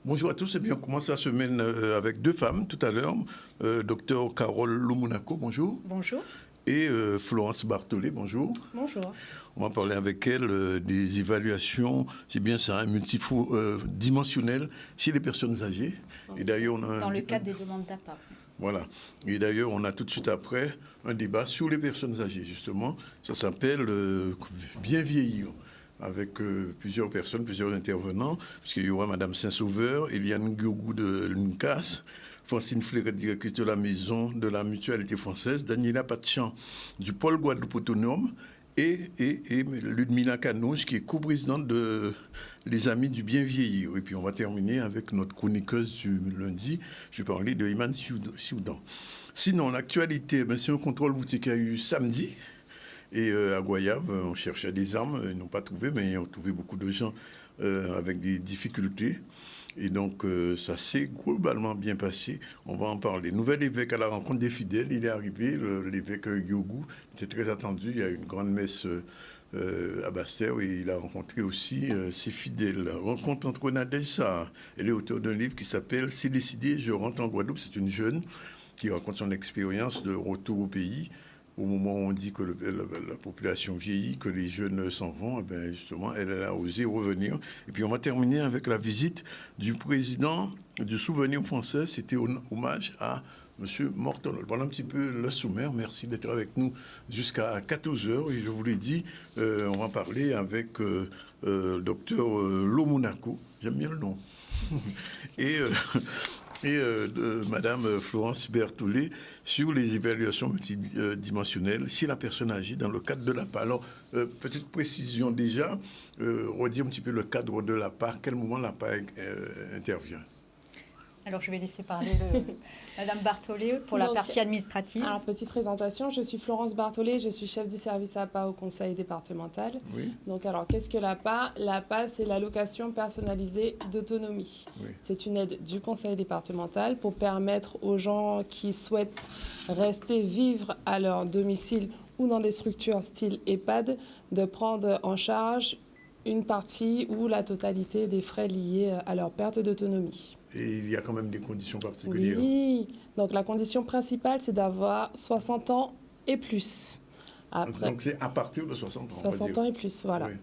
Bonjour à tous, et bien on commence la semaine avec deux femmes tout à l'heure. Docteur Carole Lomonaco, bonjour. Bonjour. Et Florence Barthollet, bonjour. Bonjour. On va parler avec elle des évaluations, c'est bien ça, multidimensionnelles chez les personnes âgées. Et d'ailleurs, on a dans le cadre des demandes d'APA. Voilà. Et d'ailleurs, on a tout de suite après un débat sur les personnes âgées, justement. Ça s'appelle Bien vieillir, avec plusieurs personnes, plusieurs intervenants, puisqu'il y aura Mme Saint-Sauveur, Eliane Guogou de l'UNCAS, Francine Fleuret, directrice de la Maison de la Mutualité française, Daniela Patchan du Pôle Guadeloupe Autonome, et Ludmila Canouche, qui est co-présidente de Les Amis du Bien Vieillir. Et puis on va terminer avec notre chroniqueuse du lundi, je vais parler de Iman Sioudan. Sinon, l'actualité, c'est un contrôle boutique qui a eu samedi. Et à Goyave, on cherchait des armes, ils n'ont pas trouvé, mais ils ont trouvé beaucoup de gens avec des difficultés. Et donc, ça s'est globalement bien passé. On va en parler. Nouvel évêque à la rencontre des fidèles, il est arrivé, l'évêque Guogou, était très attendu. Il y a eu une grande messe à Basse-Terre et il a rencontré aussi ses fidèles. Rencontre entre Nadège Sarr. Elle est auteure d'un livre qui s'appelle « C'est décidé, je rentre en Guadeloupe ». C'est une jeune qui raconte son expérience de retour au pays. Au moment où on dit que la population vieillit, que les jeunes s'en vont, eh justement, elle a osé revenir. Et puis on va terminer avec la visite du président du Souvenir français. C'était hommage à M. Morton. Voilà un petit peu le sommaire. Merci d'être avec nous jusqu'à 14h. Et je vous l'ai dit, on va parler avec docteur Lomonaco. J'aime bien le nom. Et de Mme Florence Barthollet sur les évaluations multidimensionnelles chez la personne âgée dans le cadre de l'APA. Alors, petite précision déjà, redire un petit peu le cadre de l'APA, à quel moment l'APA intervient. Alors, je vais laisser parler Mme Barthollet pour la partie administrative. Alors, petite présentation, je suis Florence Barthollet, je suis chef du service APA au conseil départemental. Oui. Donc, alors, qu'est-ce que l'APA? L'APA, c'est l'allocation personnalisée d'autonomie. Oui. C'est une aide du conseil départemental pour permettre aux gens qui souhaitent rester vivre à leur domicile ou dans des structures style EHPAD de prendre en charge une partie ou la totalité des frais liés à leur perte d'autonomie. Et il y a quand même des conditions particulières. Oui, donc la condition principale, c'est d'avoir 60 ans et plus. Après, donc c'est à partir de 60 ans. 60 ans et plus, voilà. Oui.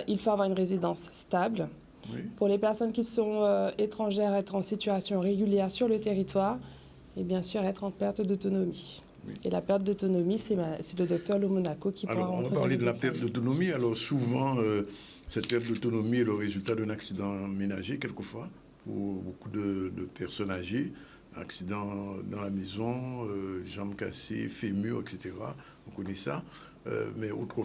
Il faut avoir une résidence stable. Oui. Pour les personnes qui sont étrangères, être en situation régulière sur le territoire et bien sûr être en perte d'autonomie. Oui. Et la perte d'autonomie, c'est le docteur Lomonaco qui pourra... Alors, on va parler de la perte d'autonomie. Alors, souvent, cette perte d'autonomie est le résultat d'un accident ménager, quelquefois, pour beaucoup de personnes âgées. Accident dans la maison, jambes cassées, fémur, etc. On connaît ça. Mais autre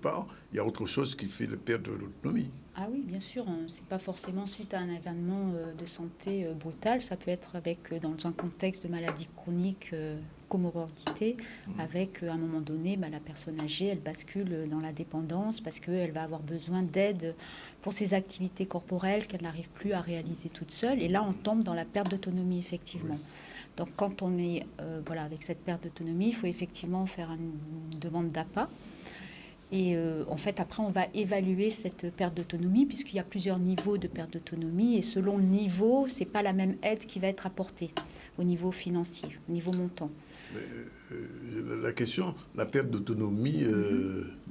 part, il y a autre chose qui fait la perte de l'autonomie. Ah oui, bien sûr. C'est pas forcément suite à un événement de santé brutal. Ça peut être dans un contexte de maladie chronique, comorbidité, avec, à un moment donné, la personne âgée, elle bascule dans la dépendance parce qu'elle va avoir besoin d'aide pour ses activités corporelles qu'elle n'arrive plus à réaliser toute seule. Et là, on tombe dans la perte d'autonomie, effectivement. Oui. Donc, quand on est avec cette perte d'autonomie, il faut effectivement faire une demande d'APA. Et en fait, après, on va évaluer cette perte d'autonomie, puisqu'il y a plusieurs niveaux de perte d'autonomie. Et selon le niveau, ce n'est pas la même aide qui va être apportée au niveau financier, au niveau montant. La question, la perte d'autonomie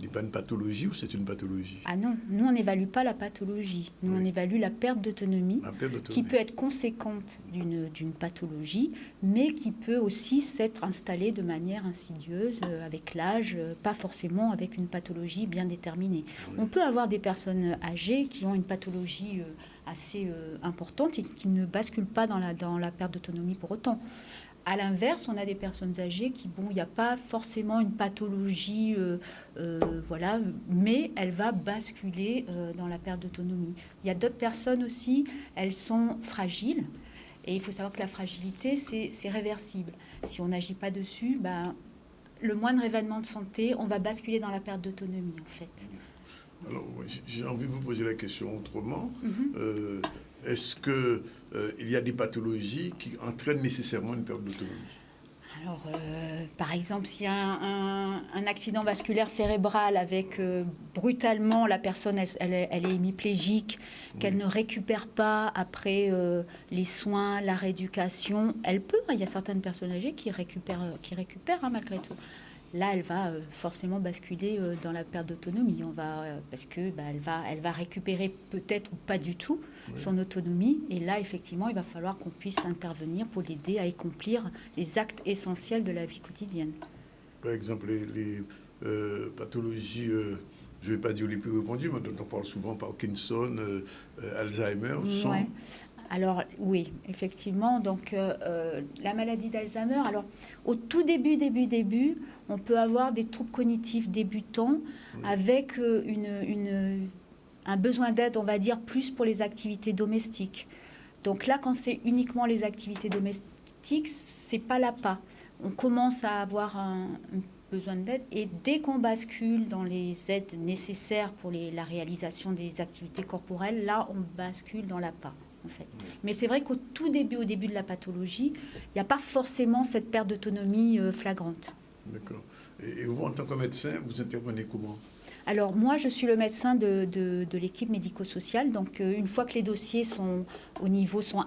n'est pas une pathologie ou c'est une pathologie? Ah non, nous on n'évalue pas la pathologie. Nous on évalue la perte d'autonomie qui peut être conséquente d'une pathologie, mais qui peut aussi s'être installée de manière insidieuse avec l'âge, pas forcément avec une pathologie bien déterminée. Oui. On peut avoir des personnes âgées qui ont une pathologie assez importante et qui ne basculent pas dans la perte d'autonomie pour autant. À l'inverse, on a des personnes âgées qui, il n'y a pas forcément une pathologie, mais elle va basculer dans la perte d'autonomie. Il y a d'autres personnes aussi, elles sont fragiles, et il faut savoir que la fragilité, c'est réversible. Si on n'agit pas dessus, le moindre événement de santé, on va basculer dans la perte d'autonomie, en fait. Alors, j'ai envie de vous poser la question autrement. Est-ce qu'il y a des pathologies qui entraînent nécessairement une perte d'autonomie? Alors, par exemple, s'il y a un accident vasculaire cérébral avec brutalement la personne, elle est hémiplégique, qu'elle ne récupère pas après les soins, la rééducation, elle peut. Il y a certaines personnes âgées qui récupèrent malgré tout. Là, elle va forcément basculer dans la perte d'autonomie. Parce que elle va récupérer peut-être ou pas du tout son autonomie. Et là, effectivement, il va falloir qu'on puisse intervenir pour l'aider à accomplir les actes essentiels de la vie quotidienne. Par exemple, les pathologies, je ne vais pas dire les plus répandues, mais dont on parle souvent, Parkinson, Alzheimer, sont... Ouais. Alors oui, effectivement, donc la maladie d'Alzheimer, alors au tout début, on peut avoir des troubles cognitifs débutants avec un besoin d'aide, on va dire, plus pour les activités domestiques. Donc là, quand c'est uniquement les activités domestiques, c'est pas l'APA. On commence à avoir un besoin d'aide et dès qu'on bascule dans les aides nécessaires pour la réalisation des activités corporelles, là, on bascule dans l'APA. En fait. Mais c'est vrai qu'au début de la pathologie, il n'y a pas forcément cette perte d'autonomie flagrante. D'accord. Et vous, en tant que médecin, vous intervenez comment ? Alors moi, je suis le médecin de l'équipe médico-sociale. Donc une fois que les dossiers sont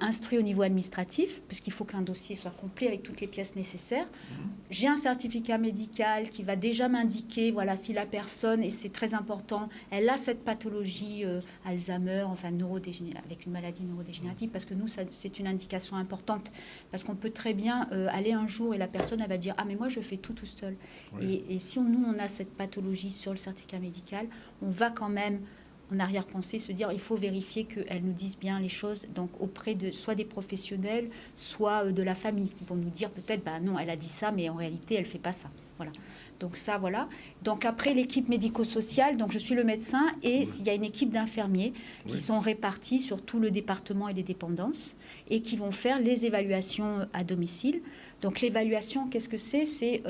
instruits au niveau administratif, puisqu'il faut qu'un dossier soit complet avec toutes les pièces nécessaires, j'ai un certificat médical qui va déjà m'indiquer, voilà, si la personne, et c'est très important, elle a cette pathologie Alzheimer, enfin avec une maladie neurodégénérative, parce que nous, c'est une indication importante, parce qu'on peut très bien aller un jour et la personne, elle va dire, ah mais moi je fais tout seul. Oui. Et si nous, on a cette pathologie sur le certificat médical, on va quand même en arrière-pensée se dire il faut vérifier qu'elles nous disent bien les choses, donc auprès de soit des professionnels, soit de la famille, qui vont nous dire peut-être non, elle a dit ça, mais en réalité elle fait pas ça. Voilà. Donc ça, voilà. Donc après l'équipe médico-sociale, donc je suis le médecin et il y a une équipe d'infirmiers qui sont répartis sur tout le département et les dépendances et qui vont faire les évaluations à domicile. Donc l'évaluation, qu'est-ce que c'est ? C'est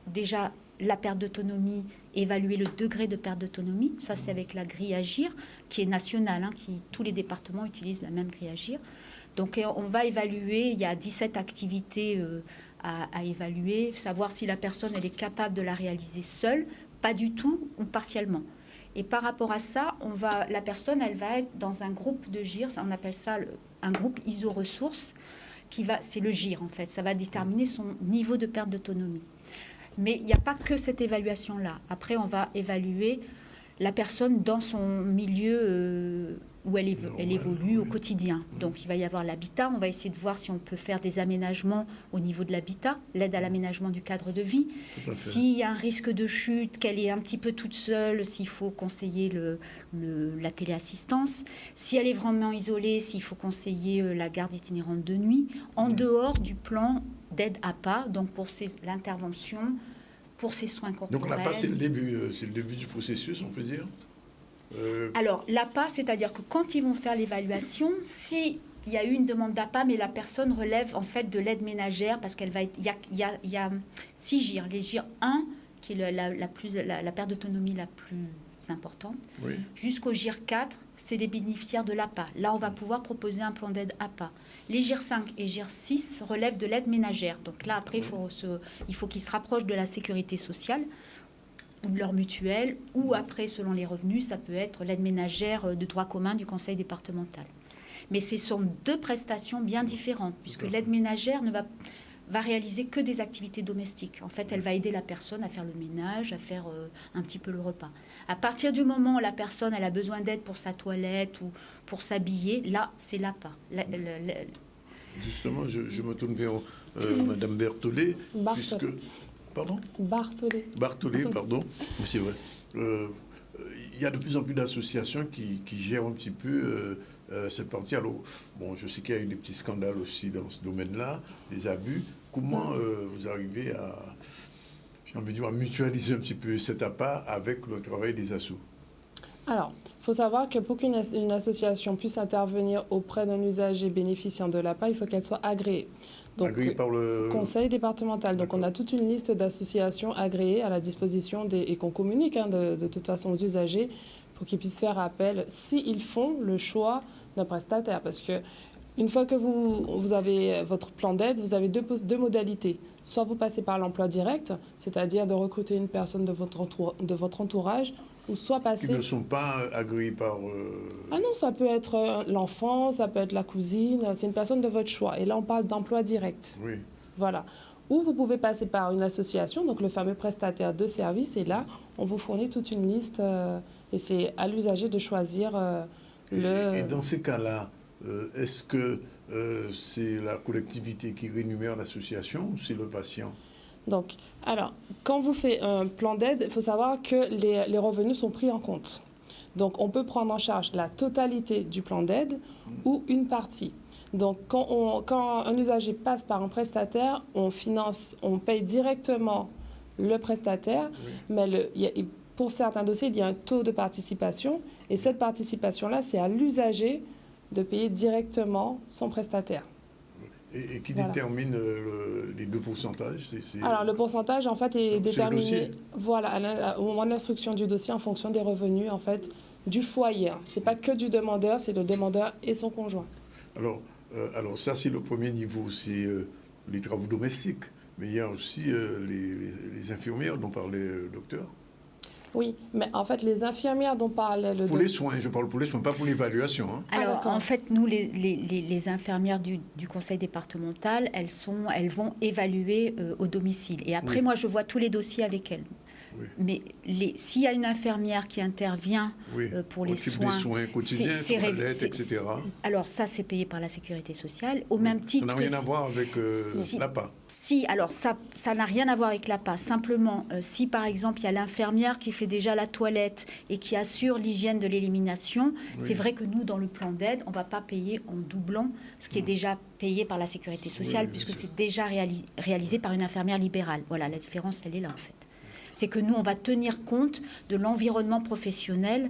déjà la perte d'autonomie, évaluer le degré de perte d'autonomie. Ça, c'est avec la grille Agir, qui est nationale, tous les départements utilisent la même grille Agir. Donc, on va évaluer, il y a 17 activités à évaluer, savoir si la personne, elle est capable de la réaliser seule, pas du tout ou partiellement. Et par rapport à ça, la personne, elle va être dans un groupe de GIR, on appelle ça un groupe iso-ressources, c'est le GIR, en fait. Ça va déterminer son niveau de perte d'autonomie. Mais il n'y a pas que cette évaluation-là. Après, on va évaluer la personne dans son milieu où elle évolue au quotidien. Donc, il va y avoir l'habitat. On va essayer de voir si on peut faire des aménagements au niveau de l'habitat, l'aide à l'aménagement du cadre de vie. S'il y a un risque de chute, qu'elle est un petit peu toute seule, s'il faut conseiller la téléassistance. Si elle est vraiment isolée, s'il faut conseiller la garde itinérante de nuit, en dehors du plan d'aide APA, donc pour l'intervention, pour ses soins corporels. Donc l'APA, c'est le début du processus, on peut dire. Alors, l'APA, c'est-à-dire que quand ils vont faire l'évaluation, s'il y a eu une demande d'APA, mais la personne relève en fait de l'aide ménagère, parce qu'elle va être... Il y a 6 GIR. Les GIR 1, qui est la perte d'autonomie la plus importante, jusqu'au GIR 4, c'est les bénéficiaires de l'APA. Là, on va pouvoir proposer un plan d'aide APA. Les GIR 5 et GIR 6 relèvent de l'aide ménagère. Donc là, après, il faut qu'ils se rapprochent de la sécurité sociale ou de leur mutuelle, ou après, selon les revenus, ça peut être l'aide ménagère de droit commun du conseil départemental. Mais ce sont 2 prestations bien différentes, puisque l'aide ménagère va réaliser que des activités domestiques. En fait, elle va aider la personne à faire le ménage, à faire un petit peu le repas. À partir du moment où la personne elle a besoin d'aide pour sa toilette ou pour s'habiller, là, c'est l'APA. Justement, je me tourne vers Madame Berthollet. Pardon ? Barthollet, pardon. C'est vrai. Il y a de plus en plus d'associations qui gèrent un petit peu cette partie. Alors, bon, je sais qu'il y a eu des petits scandales aussi dans ce domaine-là, des abus. Comment vous arrivez à mutualiser un petit peu cet APA avec le travail des assos ? Alors, il faut savoir que pour qu'une association puisse intervenir auprès d'un usager bénéficiant de l'APA, il faut qu'elle soit agréée. Donc, agréée par le conseil départemental. Donc, on a toute une liste d'associations agréées à la disposition et qu'on communique de toute façon aux usagers pour qu'ils puissent faire appel s'ils font le choix d'un prestataire. Parce que une fois que vous avez votre plan d'aide, vous avez deux modalités. Soit vous passez par l'emploi direct, c'est-à-dire de recruter une personne de votre entourage, ou soit passer... Qui ne sont pas agréés par... Ah non, ça peut être l'enfant, ça peut être la cousine, c'est une personne de votre choix. Et là, on parle d'emploi direct. Oui. Voilà. Ou vous pouvez passer par une association, donc le fameux prestataire de services, et là, on vous fournit toute une liste, et c'est à l'usager de choisir Et dans ces cas-là, est-ce que c'est la collectivité qui rémunère l'association ou c'est le patient? Donc, alors, quand vous faites un plan d'aide, il faut savoir que les revenus sont pris en compte. Donc, on peut prendre en charge la totalité du plan d'aide ou une partie. Donc, quand un usager passe par un prestataire, on paye directement le prestataire, mais pour certains dossiers, il y a un taux de participation, et cette participation-là, c'est à l'usager de payer directement son prestataire. Et qui détermine les deux pourcentages? Alors, le pourcentage, en fait, est déterminé au moment de l'instruction du dossier en fonction des revenus, en fait, du foyer. Ce n'est pas que du demandeur, c'est le demandeur et son conjoint. Alors ça, c'est le premier niveau, c'est les travaux domestiques. Mais il y a aussi les infirmières dont parlait le docteur. Oui, mais en fait, les infirmières dont parle le docteur... Pour les soins, je parle pour les soins, pas pour l'évaluation. Hein. Alors, en fait, nous, les infirmières du conseil départemental, elles vont évaluer au domicile. Et après, moi, je vois tous les dossiers avec elles. Oui. Mais s'il y a une infirmière qui intervient pour les soins, des soins quotidiens, toilettes, etc. Alors ça, c'est payé par la sécurité sociale, au même titre. Ça n'a rien à voir avec l'APA. Si, alors ça n'a rien à voir avec l'APA. Simplement, si par exemple il y a l'infirmière qui fait déjà la toilette et qui assure l'hygiène de l'élimination, c'est vrai que nous, dans le plan d'aide, on ne va pas payer en doublant ce qui est déjà payé par la sécurité sociale, puisque c'est déjà réalisé par une infirmière libérale. Voilà, la différence, elle est là en fait. C'est que nous, on va tenir compte de l'environnement professionnel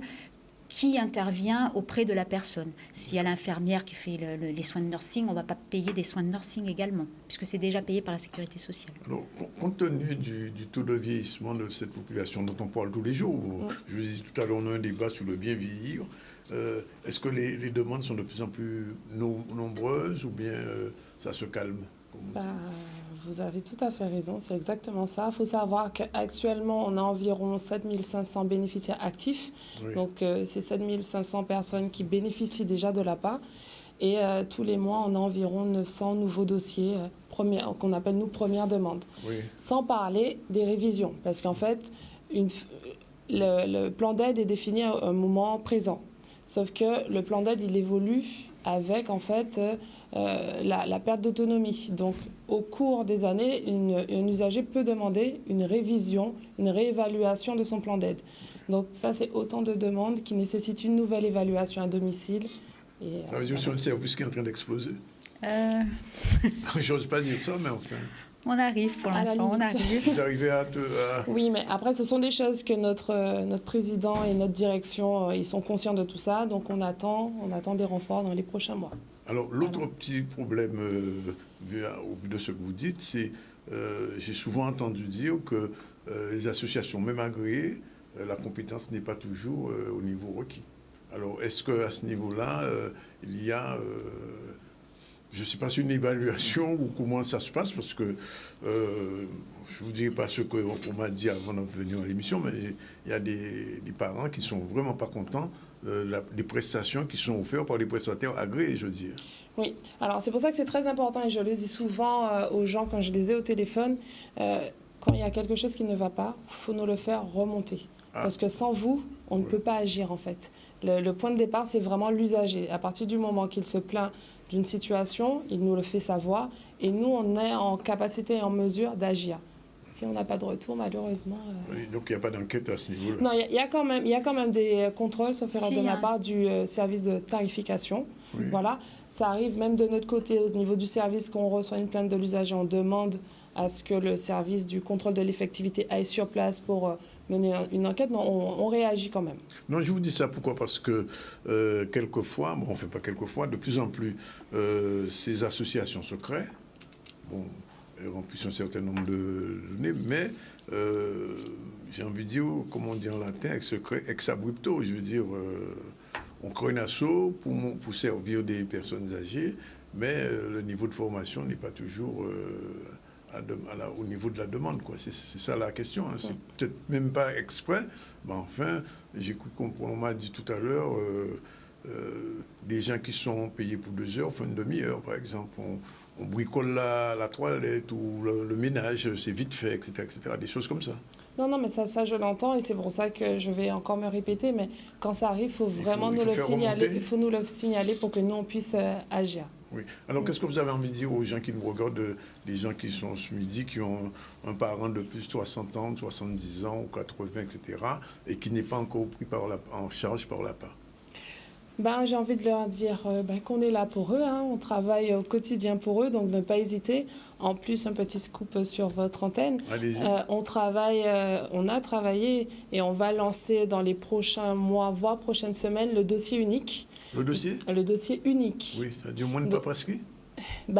qui intervient auprès de la personne. S'il y a l'infirmière qui fait les soins de nursing, on ne va pas payer des soins de nursing également, puisque c'est déjà payé par la sécurité sociale. Alors, compte tenu du taux de vieillissement de cette population dont on parle tous les jours, je vous disais tout à l'heure, on a un débat sur le bien vieillir, est-ce que les demandes sont de plus en plus nombreuses ou bien ça se calme? Vous avez tout à fait raison, c'est exactement ça. Il faut savoir qu'actuellement, on a environ 7500 bénéficiaires actifs. Donc, c'est 7500 personnes qui bénéficient déjà de l'APA. Et tous les mois, on a environ 900 nouveaux dossiers qu'on appelle, nous, première demande. Sans parler des révisions. Parce qu'en fait, le plan d'aide est défini à un moment présent. Sauf que le plan d'aide, il évolue avec, en fait... la perte d'autonomie. Donc, au cours des années, un usager peut demander une révision, une réévaluation de son plan d'aide. Donc, ça, c'est autant de demandes qui nécessitent une nouvelle évaluation à domicile. Ça veut dire que c'est un service qui est en train d'exploser. Je n'ose pas dire ça, mais enfin... On arrive pour l'instant, on arrive. Vous arrivez à... Oui, mais après, ce sont des choses que notre président et notre direction, ils sont conscients de tout ça. Donc, on attend des renforts dans les prochains mois. Alors, l'autre petit problème, au vu de ce que vous dites, c'est j'ai souvent entendu dire que les associations, même agréées, la compétence n'est pas toujours au niveau requis. Alors, est-ce qu'à ce niveau-là, il y a, je ne sais pas, une évaluation ou comment ça se passe? Parce que je ne vous dirai pas ce qu'on m'a dit avant de venir à l'émission, mais il y a des parents qui ne sont vraiment pas contents des prestations qui sont offertes par les prestataires agréés, je veux dire. Oui, alors c'est pour ça que c'est très important, et je le dis souvent aux gens quand je les ai au téléphone, quand il y a quelque chose qui ne va pas, il faut nous le faire remonter. Parce que sans vous, on ne peut pas agir en fait. Le point de départ, c'est vraiment l'usager. À partir du moment qu'il se plaint d'une situation, il nous le fait savoir, et nous, on est en capacité et en mesure d'agir. Si on n'a pas de retour, malheureusement... Oui, donc il n'y a pas d'enquête à ce niveau-là. Non, il y a quand même des contrôles, sauf erreur de ma part, du service de tarification. Oui. Voilà. Ça arrive même de notre côté, au niveau du service, qu'on reçoit une plainte de l'usager, on demande à ce que le service du contrôle de l'effectivité aille sur place pour mener une enquête. Non, on réagit quand même. Non, je vous dis ça pourquoi? Parce que quelquefois, on ne fait pas quelquefois, de plus en plus, ces associations se créent. Bon, remplissent un certain nombre de données, mais j'ai envie de dire, comme on dit en latin, ex abrupto, je veux dire, on crée un assaut pour servir des personnes âgées, mais le niveau de formation n'est pas toujours au niveau de la demande, quoi. C'est ça la question. Hein. C'est peut-être même pas exprès, mais enfin, j'écoute on m'a dit tout à l'heure, des gens qui sont payés pour 2 heures font une demi-heure, par exemple. On bricole la toilette ou le ménage, c'est vite fait, etc., etc. Des choses comme ça. Non, mais ça je l'entends et c'est pour ça que je vais encore me répéter, mais quand ça arrive, il faut vraiment nous le signaler. Il faut nous le signaler pour que nous, on puisse agir. Oui. Alors, qu'est-ce que vous avez envie de dire aux gens qui nous regardent, les gens qui sont SMUDI, qui ont un parent de plus de 60 ans, 70 ans ou 80, etc., et qui n'est pas encore pris en charge par l'APA? J'ai envie de leur dire qu'on est là pour eux, hein. On travaille au quotidien pour eux, donc ne pas hésiter. En plus, un petit scoop sur votre antenne. On a travaillé et on va lancer dans les prochains mois, voire prochaines semaines, le dossier unique. Le dossier? Le dossier unique. Oui, ça veut dire moins de paperasserie?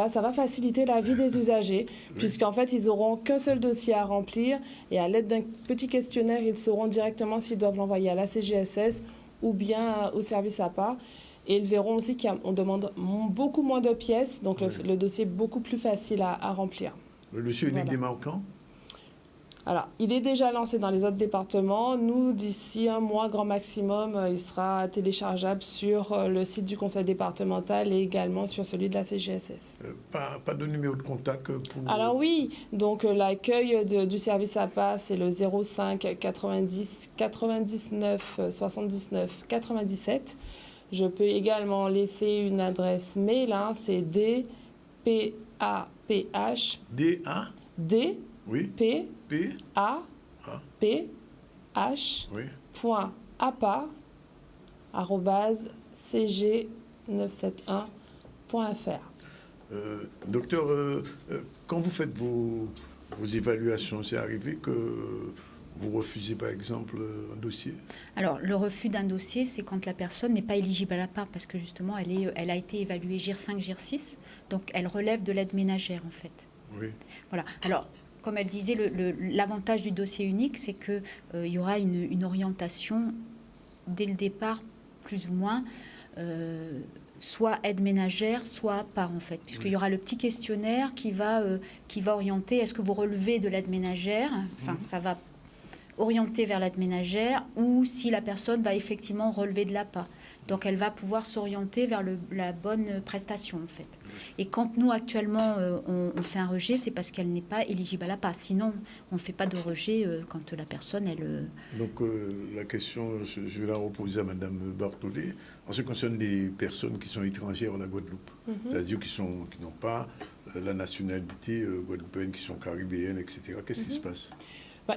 Ça va faciliter la vie des usagers, puisqu'en fait, ils n'auront qu'un seul dossier à remplir et à l'aide d'un petit questionnaire, ils sauront directement s'ils doivent l'envoyer à la CGSS ou bien au service APA. Et ils verront aussi qu'on demande beaucoup moins de pièces, donc le dossier est beaucoup plus facile à remplir. Le dossier unique démarre quand? Alors, il est déjà lancé dans les autres départements. Nous, d'ici un mois, grand maximum, il sera téléchargeable sur le site du conseil départemental et également sur celui de la CGSS. Pas de numéro de contact pour... Alors oui, donc l'accueil du service APA, c'est le 05 90 99 79 97. Je peux également laisser une adresse mail, hein, c'est dpaph. D-A? D. Oui. P. P. A. P. H. Oui. Point APA @cg971.fr. Docteur, quand vous faites vos évaluations, c'est arrivé que vous refusez par exemple un dossier? Alors, le refus d'un dossier, c'est quand la personne n'est pas éligible à l'APA, parce que justement, elle a été évaluée GIR 5, GIR 6, donc elle relève de l'aide ménagère en fait. Oui. Voilà. Alors, comme elle disait, l'avantage du dossier unique, c'est qu'il y aura une orientation dès le départ, plus ou moins, soit aide ménagère, soit APA, en fait. Puisqu'il y aura le petit questionnaire qui va orienter, est-ce que vous relevez de l'aide ménagère? Enfin, ça va orienter vers l'aide ménagère, ou si la personne va effectivement relever de l'APA. Donc, elle va pouvoir s'orienter vers la bonne prestation, en fait. Et quand nous, actuellement, on fait un rejet, c'est parce qu'elle n'est pas éligible à l'APA. Sinon, on ne fait pas de rejet quand la personne, elle... Donc, la question, je vais la reposer à Mme Barthollet. En ce qui concerne les personnes qui sont étrangères à la Guadeloupe, c'est-à-dire qui n'ont pas la nationalité guadeloupéenne, qui sont caribéennes, etc., qu'est-ce qui se passe?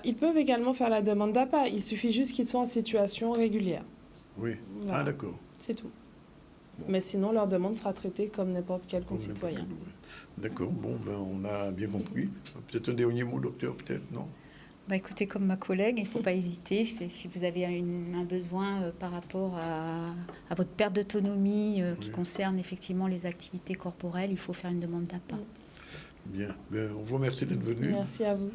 Ils peuvent également faire la demande d'APA. Il suffit juste qu'ils soient en situation régulière. Oui. Voilà. Ah, d'accord. C'est tout. Bon. Mais sinon, leur demande sera traitée comme n'importe quel concitoyen. D'accord. Bon, on a bien compris. Peut-être un dernier mot, docteur, peut-être, non? Écoutez, comme ma collègue, il ne faut pas hésiter. Si vous avez un besoin par rapport à votre perte d'autonomie qui concerne effectivement les activités corporelles, il faut faire une demande d'APA. Bien. On vous remercie d'être venu. Merci à vous.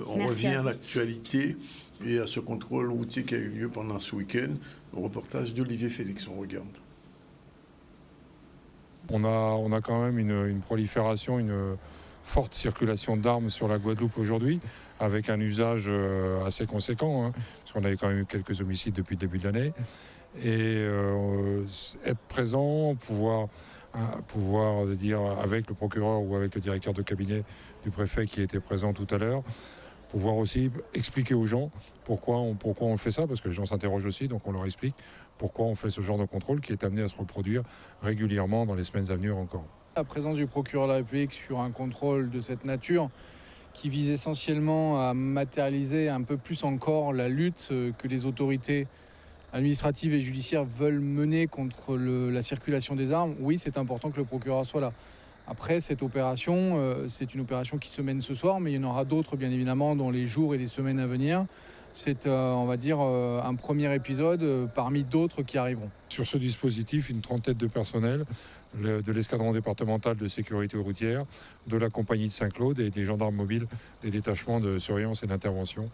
On revient à l'actualité et à ce contrôle routier qui a eu lieu pendant ce week-end. Au reportage d'Olivier Félix. On regarde. On a quand même une prolifération, une forte circulation d'armes sur la Guadeloupe aujourd'hui, avec un usage assez conséquent, hein, parce qu'on avait quand même eu quelques homicides depuis le début de l'année. Et être présent, pouvoir dire avec le procureur ou avec le directeur de cabinet du préfet qui était présent tout à l'heure, pouvoir aussi expliquer aux gens pourquoi on fait ça, parce que les gens s'interrogent aussi, donc on leur explique pourquoi on fait ce genre de contrôle qui est amené à se reproduire régulièrement dans les semaines à venir encore. La présence du procureur de la République sur un contrôle de cette nature qui vise essentiellement à matérialiser un peu plus encore la lutte que les autorités administratives et judiciaires veulent mener contre la circulation des armes, oui, c'est important que le procureur soit là. Après, cette opération, c'est une opération qui se mène ce soir, mais il y en aura d'autres, bien évidemment, dans les jours et les semaines à venir. C'est, on va dire, un premier épisode parmi d'autres qui arriveront. Sur ce dispositif, une trentaine de personnel de l'escadron départemental de sécurité routière, de la compagnie de Saint-Claude et des gendarmes mobiles, des détachements de surveillance et d'intervention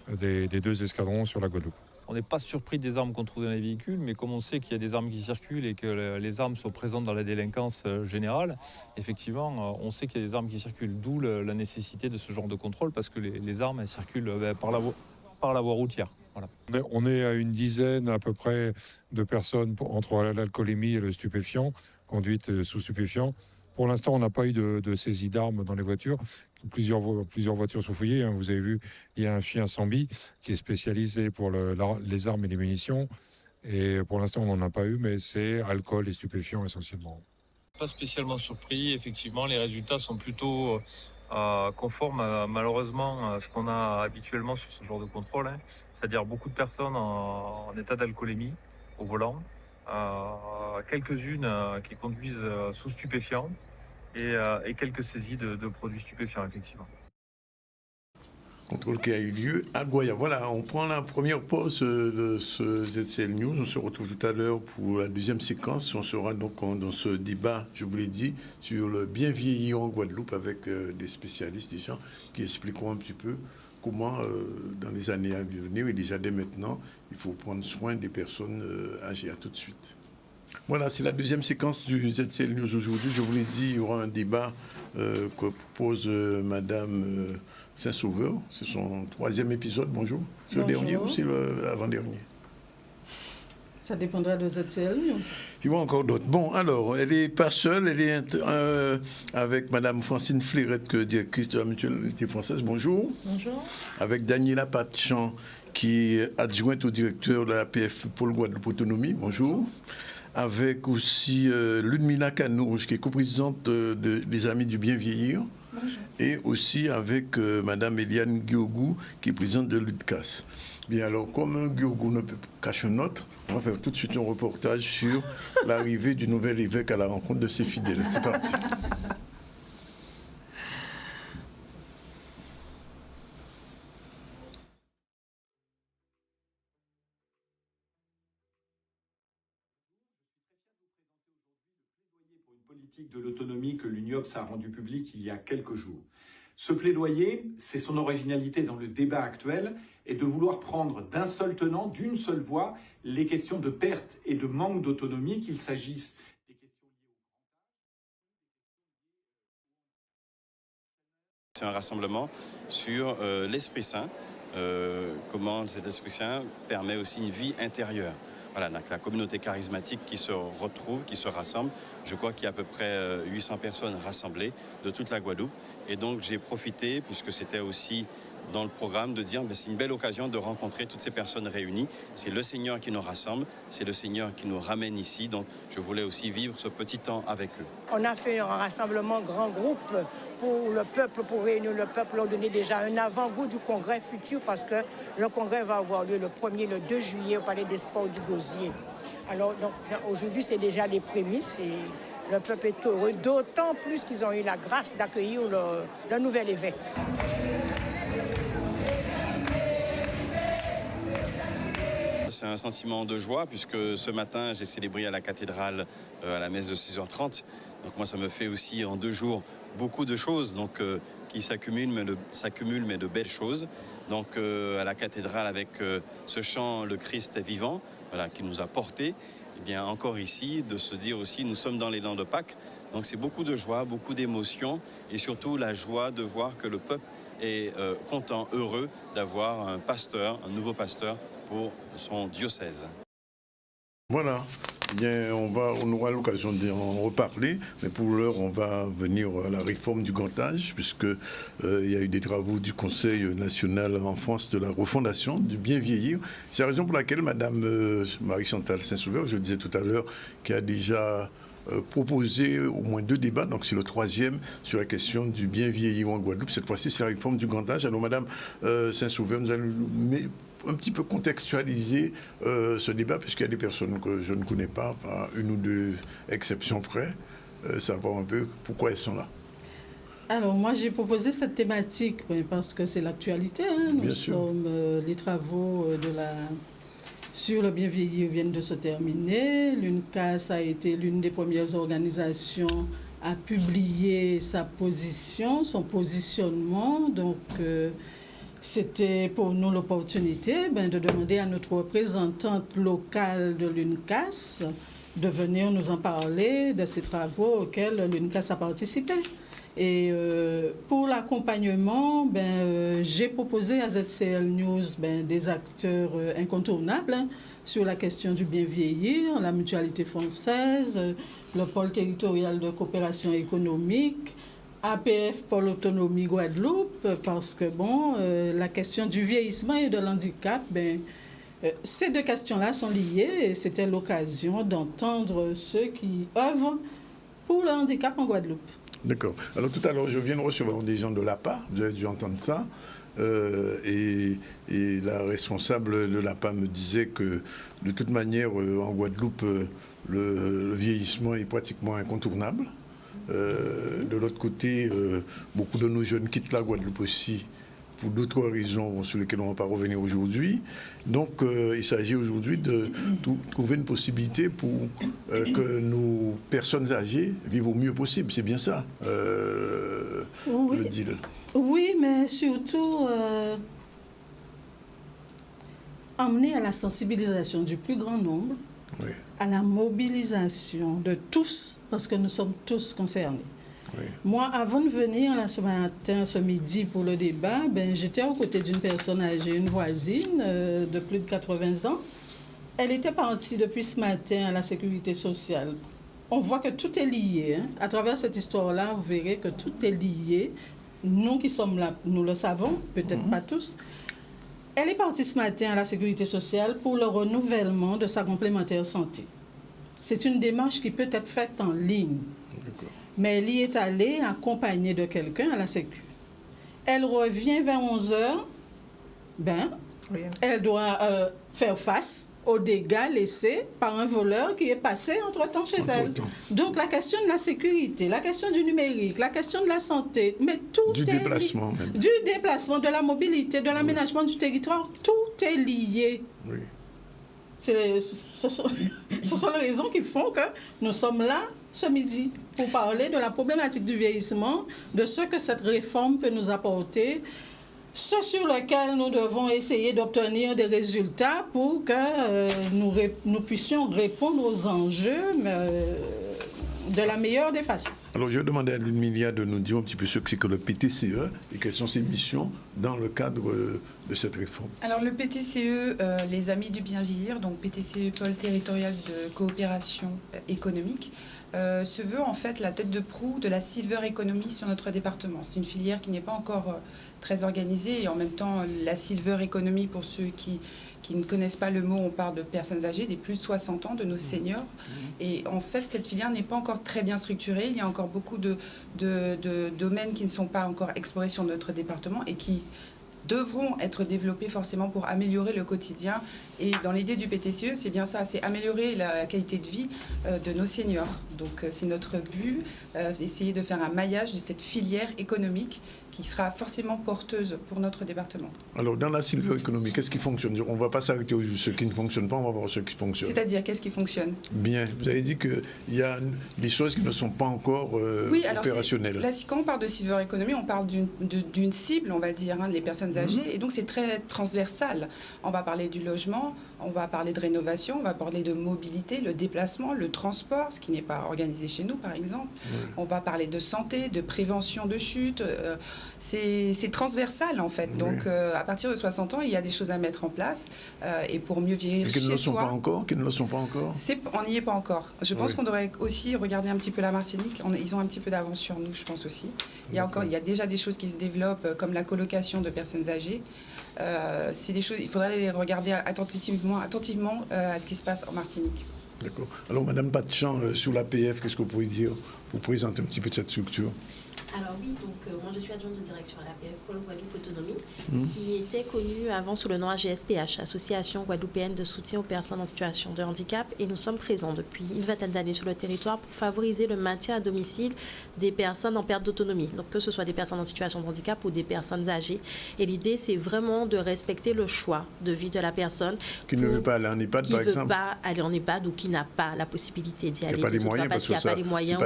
des 2 escadrons sur la Guadeloupe. On n'est pas surpris des armes qu'on trouve dans les véhicules, mais comme on sait qu'il y a des armes qui circulent et que les armes sont présentes dans la délinquance générale, effectivement, on sait qu'il y a des armes qui circulent, d'où la nécessité de ce genre de contrôle, parce que les armes, elles circulent par la voie routière. Voilà. On est à une dizaine à peu près de personnes entre l'alcoolémie et le stupéfiant, conduite sous stupéfiant. Pour l'instant, on n'a pas eu de saisie d'armes dans les voitures. Plusieurs voitures sont fouillées. Vous avez vu, il y a un chien Sambi qui est spécialisé pour les armes et les munitions. Et pour l'instant, on n'en a pas eu, mais c'est alcool et stupéfiants essentiellement. Pas spécialement surpris. Effectivement, les résultats sont plutôt conformes malheureusement à ce qu'on a habituellement sur ce genre de contrôle. C'est-à-dire beaucoup de personnes en état d'alcoolémie au volant. Quelques-unes qui conduisent sous stupéfiants et quelques saisies de produits stupéfiants, effectivement. Contrôle qui a eu lieu à Goya. Voilà, on prend la première pause de ce ZCL News. On se retrouve tout à l'heure pour la deuxième séquence. On sera donc dans ce débat, je vous l'ai dit, sur le bien vieillir en Guadeloupe avec des spécialistes, des gens qui expliqueront un petit peu comment, dans les années à venir et déjà dès maintenant, il faut prendre soin des personnes âgées. À tout de suite. Voilà, c'est la deuxième séquence du ZCL News aujourd'hui. Je vous l'ai dit, il y aura un débat que propose Madame Saint-Sauveur. C'est son 3e épisode. Bonjour. C'est le dernier ou c'est l'avant-dernier? Ça dépendra de ZCL News. Il y aura encore d'autres. Bon, alors, elle n'est pas seule. Elle est avec Madame Francine Fleurette, directrice de la Mutualité française. Bonjour. Bonjour. Avec Daniela Patchan, qui est adjointe au directeur de la PF Pôle Guadeloupe Autonomie. Bonjour. Avec aussi Ludmila Canouche, qui est coprésidente des Amis du Bien Vieillir. Bonjour. Et aussi avec Madame Eliane Guiogou, qui est présidente de l'UDCAS. Bien, alors, comme un Guiogou ne peut pas cacher un autre, on va faire tout de suite un reportage sur l'arrivée du nouvel évêque à la rencontre de ses fidèles. C'est parti. De l'autonomie que l'UNIOPS a rendu public il y a quelques jours. Ce plaidoyer, c'est son originalité dans le débat actuel et de vouloir prendre d'un seul tenant, d'une seule voix, les questions de perte et de manque d'autonomie, qu'il s'agisse des questions liées au grand âge. C'est un rassemblement sur l'Esprit Saint, comment cet Esprit Saint permet aussi une vie intérieure. Voilà, donc la communauté charismatique qui se retrouve, qui se rassemble. Je crois qu'il y a à peu près 800 personnes rassemblées de toute la Guadeloupe. Et donc j'ai profité, puisque c'était aussi dans le programme, de dire que c'est une belle occasion de rencontrer toutes ces personnes réunies. C'est le Seigneur qui nous rassemble, c'est le Seigneur qui nous ramène ici. Donc je voulais aussi vivre ce petit temps avec eux. On a fait un rassemblement grand groupe pour le peuple, pour réunir le peuple. On a donné déjà un avant-goût du congrès futur parce que le congrès va avoir lieu le 1er, le 2 juillet au Palais des Sports du Gosier. Alors donc, aujourd'hui, c'est déjà les prémices et le peuple est heureux, d'autant plus qu'ils ont eu la grâce d'accueillir le nouvel évêque. C'est un sentiment de joie puisque ce matin, j'ai célébré à la cathédrale à la messe de 6h30. Donc moi, ça me fait aussi en 2 jours beaucoup de choses qui s'accumulent, mais de belles choses. Donc à la cathédrale avec ce chant « Le Christ est vivant », voilà, qui nous a portés. Et bien encore ici, de se dire aussi, nous sommes dans l'élan de Pâques. Donc c'est beaucoup de joie, beaucoup d'émotions et surtout la joie de voir que le peuple est content, heureux d'avoir un pasteur, un nouveau pasteur pour son diocèse. Voilà. Bien, on aura l'occasion d'en reparler, mais pour l'heure, on va venir à la réforme du grand âge, puisque il y a eu des travaux du Conseil national en France de la refondation du bien vieillir. C'est la raison pour laquelle Madame Marie-Chantal Saint-Sauveur, je le disais tout à l'heure, qui a déjà proposé au moins 2 débats, donc c'est le 3e sur la question du bien vieillir en Guadeloupe. Cette fois-ci, c'est la réforme du grand âge. Alors, Madame Saint-Sauveur, nous allons un petit peu contextualiser ce débat, puisqu'il y a des personnes que je ne connais pas, enfin, 1 ou 2 exceptions près, savoir un peu pourquoi elles sont là. Alors, moi, j'ai proposé cette thématique parce que c'est l'actualité. Les travaux sur le bien vieillir viennent de se terminer. L'UNCAS a été l'une des premières organisations à publier sa position, son positionnement. Donc, C'était pour nous l'opportunité de demander à notre représentante locale de l'UNCAS de venir nous en parler de ces travaux auxquels l'UNCAS a participé. Et pour l'accompagnement, j'ai proposé à ZCL News des acteurs incontournables sur la question du bien vieillir, la Mutualité française, le pôle territorial de coopération économique, APF Pôle Autonomie Guadeloupe, parce que la question du vieillissement et de l'handicap, ces deux questions-là sont liées et c'était l'occasion d'entendre ceux qui œuvrent pour le handicap en Guadeloupe. D'accord. Alors tout à l'heure, je viens de recevoir des gens de l'APA, vous avez dû entendre ça, et la responsable de l'APA me disait que de toute manière, en Guadeloupe, le vieillissement est pratiquement incontournable. De l'autre côté, beaucoup de nos jeunes quittent la Guadeloupe aussi pour d'autres raisons sur lesquelles on ne va pas revenir aujourd'hui. Donc, il s'agit aujourd'hui de trouver une possibilité pour que nos personnes âgées vivent au mieux possible. C'est bien ça, oui. le deal. Oui, mais surtout emmener à la sensibilisation du plus grand nombre, oui, à la mobilisation de tous, parce que nous sommes tous concernés. Oui. Moi, avant de venir là, ce midi pour le débat, j'étais aux côtés d'une personne âgée, une voisine de plus de 80 ans. Elle était partie depuis ce matin à la sécurité sociale. On voit que tout est lié. Hein. À travers cette histoire-là, vous verrez que tout est lié. Nous qui sommes là, nous le savons, peut-être pas tous. Elle est partie ce matin à la sécurité sociale pour le renouvellement de sa complémentaire santé. C'est une démarche qui peut être faite en ligne. Mais elle y est allée accompagnée de quelqu'un à la sécu. Elle revient vers 11h. Oui. Elle doit faire face aux dégâts laissés par un voleur qui est passé entre-temps chez elle. Donc la question de la sécurité, la question du numérique, la question de la santé, mais tout du déplacement même. Du déplacement, de la mobilité, de l'aménagement du territoire, tout est lié. Oui. Ce sont les raisons qui font que nous sommes là ce midi pour parler de la problématique du vieillissement, de ce que cette réforme peut nous apporter, ce sur lequel nous devons essayer d'obtenir des résultats pour que nous puissions répondre aux enjeux de la meilleure des façons. Alors, je vais demander à Ludmilla de nous dire un petit peu ce que c'est que le PTCE et quelles sont ses missions dans le cadre de cette réforme. Alors, le PTCE, les Amis du Bien Vieillir, donc PTCE, Pôle Territorial de Coopération Économique, se veut en fait la tête de proue de la Silver Economy sur notre département. C'est une filière qui n'est pas encore très organisée et en même temps, la Silver Economy, pour ceux qui ne connaissent pas le mot, on parle de personnes âgées, des plus de 60 ans, de nos seniors. Et en fait, cette filière n'est pas encore très bien structurée. Il y a encore beaucoup de domaines qui ne sont pas encore explorés sur notre département et qui devront être développés forcément pour améliorer le quotidien. Et dans l'idée du PTCE, c'est bien ça, c'est améliorer la qualité de vie de nos seniors. Donc c'est notre but, essayer de faire un maillage de cette filière économique qui sera forcément porteuse pour notre département. Alors, dans la Silver Economy, qu'est-ce qui fonctionne? On ne va pas s'arrêter aux ce qui ne fonctionne pas, on va voir ce qui fonctionne. C'est-à-dire, qu'est-ce qui fonctionne? Bien, vous avez dit qu'il y a des choses qui ne sont pas encore opérationnelles. Là, quand on parle de Silver Economy, on parle d'une cible, on va dire, les personnes âgées, et donc c'est très transversal. On va parler du logement, on va parler de rénovation, on va parler de mobilité, le déplacement, le transport, ce qui n'est pas organisé chez nous, par exemple. On va parler de santé, de prévention de chute. C'est transversal, en fait. Donc, à partir de 60 ans, il y a des choses à mettre en place. Et pour mieux vieillir chez soi... Qui ne le sont pas encore On n'y est pas encore. Je pense qu'on devrait aussi regarder un petit peu la Martinique. Ils ont un petit peu d'avance sur nous, je pense aussi. Il y a déjà des choses qui se développent, comme la colocation de personnes âgées. C'est des choses, il faudrait les regarder attentivement à ce qui se passe en Martinique. D'accord. Alors, Madame Batchan, sur l'APF, qu'est-ce que vous pouvez dire? Vous présentez un petit peu de cette structure. Alors oui, donc moi je suis adjointe de direction à l'APF Pôle Guadeloupe Autonomie, qui était connue avant sous le nom AGSPH, Association Guadeloupéenne de soutien aux personnes en situation de handicap, et nous sommes présents depuis une vingtaine d'années sur le territoire pour favoriser le maintien à domicile des personnes en perte d'autonomie, donc que ce soit des personnes en situation de handicap ou des personnes âgées. Et l'idée, c'est vraiment de respecter le choix de vie de la personne. Qui ne veut pas aller en EHPAD, par exemple. Qui ne veut pas aller en EHPAD ou qui n'a pas la possibilité d'y aller. Il n'y a pas les moyens, parce qu'il n'y a pas les moyens,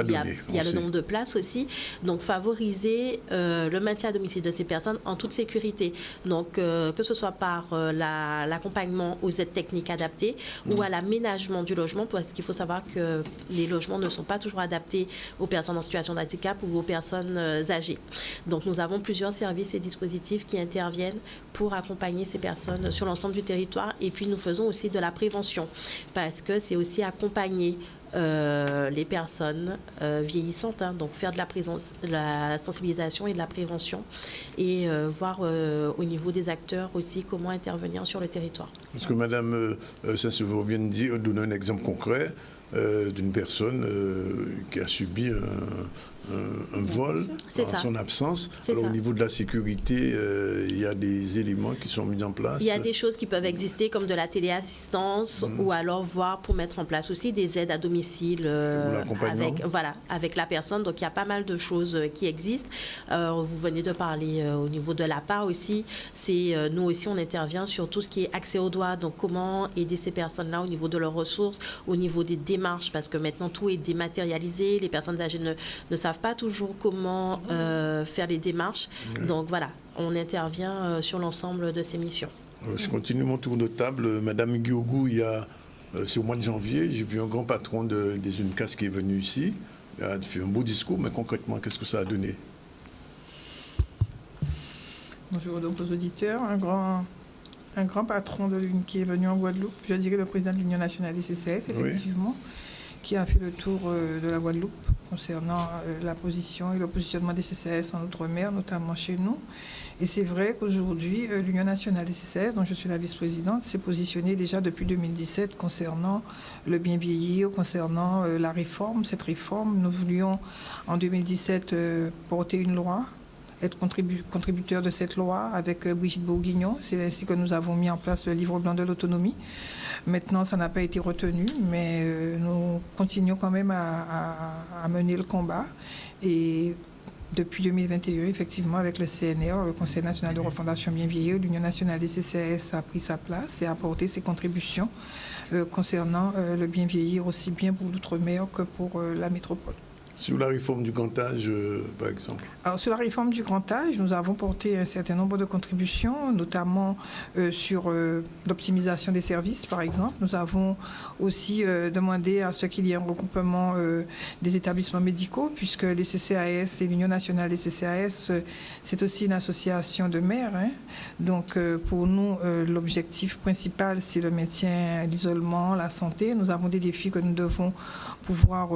il y a le nombre de places aussi. Donc favoriser le maintien à domicile de ces personnes en toute sécurité. Donc, que ce soit par l'accompagnement aux aides techniques adaptées ou à l'aménagement du logement, parce qu'il faut savoir que les logements ne sont pas toujours adaptés aux personnes en situation de handicap ou aux personnes âgées. Donc, nous avons plusieurs services et dispositifs qui interviennent pour accompagner ces personnes sur l'ensemble du territoire. Et puis, nous faisons aussi de la prévention, parce que c'est aussi accompagner les personnes vieillissantes, hein, donc faire de la sensibilisation et de la prévention et voir au niveau des acteurs aussi comment intervenir sur le territoire. Parce que Madame Saint-Sauveur vient de donner un exemple concret d'une personne qui a subi un vol en son absence. Alors au niveau de la sécurité, il y a des éléments qui sont mis en place. Il y a des choses qui peuvent exister comme de la téléassistance ou alors voir pour mettre en place aussi des aides à domicile avec la personne. Donc il y a pas mal de choses qui existent. Vous venez de parler au niveau de l'APA aussi. Nous aussi on intervient sur tout ce qui est accès aux droits. Donc comment aider ces personnes-là au niveau de leurs ressources, au niveau des démarches, parce que maintenant tout est dématérialisé. Les personnes âgées ne savent pas toujours comment faire les démarches. Donc voilà, on intervient sur l'ensemble de ces missions. Je continue mon tour de table. Madame Guiogou, c'est au mois de janvier, j'ai vu un grand patron des UNCAS qui est venu ici. Il a fait un beau discours, mais concrètement, qu'est-ce que ça a donné? Bonjour donc aux auditeurs. Un grand patron de l'UNCAS qui est venu en Guadeloupe, je dirais le président de l'Union nationale des CCAS, effectivement, qui a fait le tour de la Guadeloupe concernant la position et le positionnement des CCAS en Outre-mer, notamment chez nous. Et c'est vrai qu'aujourd'hui, l'Union nationale des CCAS, dont je suis la vice-présidente, s'est positionnée déjà depuis 2017 concernant le bien vieillir, concernant la réforme. Cette réforme, nous voulions en 2017 porter une loi, être contributeur de cette loi avec Brigitte Bourguignon. C'est ainsi que nous avons mis en place le livre blanc de l'autonomie. Maintenant, ça n'a pas été retenu, mais nous continuons quand même à mener le combat. Et depuis 2021, effectivement, avec le CNR, le Conseil national de refondation bien vieillir, l'Union nationale des CCAS a pris sa place et a apporté ses contributions concernant le bien vieillir, aussi bien pour l'outre-mer que pour la métropole. Sur la réforme du grand âge, par exemple? Alors, sur la réforme du grand âge, nous avons porté un certain nombre de contributions, notamment sur l'optimisation des services, par exemple. Nous avons aussi demandé à ce qu'il y ait un regroupement des établissements médicaux, puisque les CCAS et l'Union nationale des CCAS, c'est aussi une association de maires. Hein. Donc, pour nous, l'objectif principal, c'est le maintien, l'isolement, la santé. Nous avons des défis que nous devons pouvoir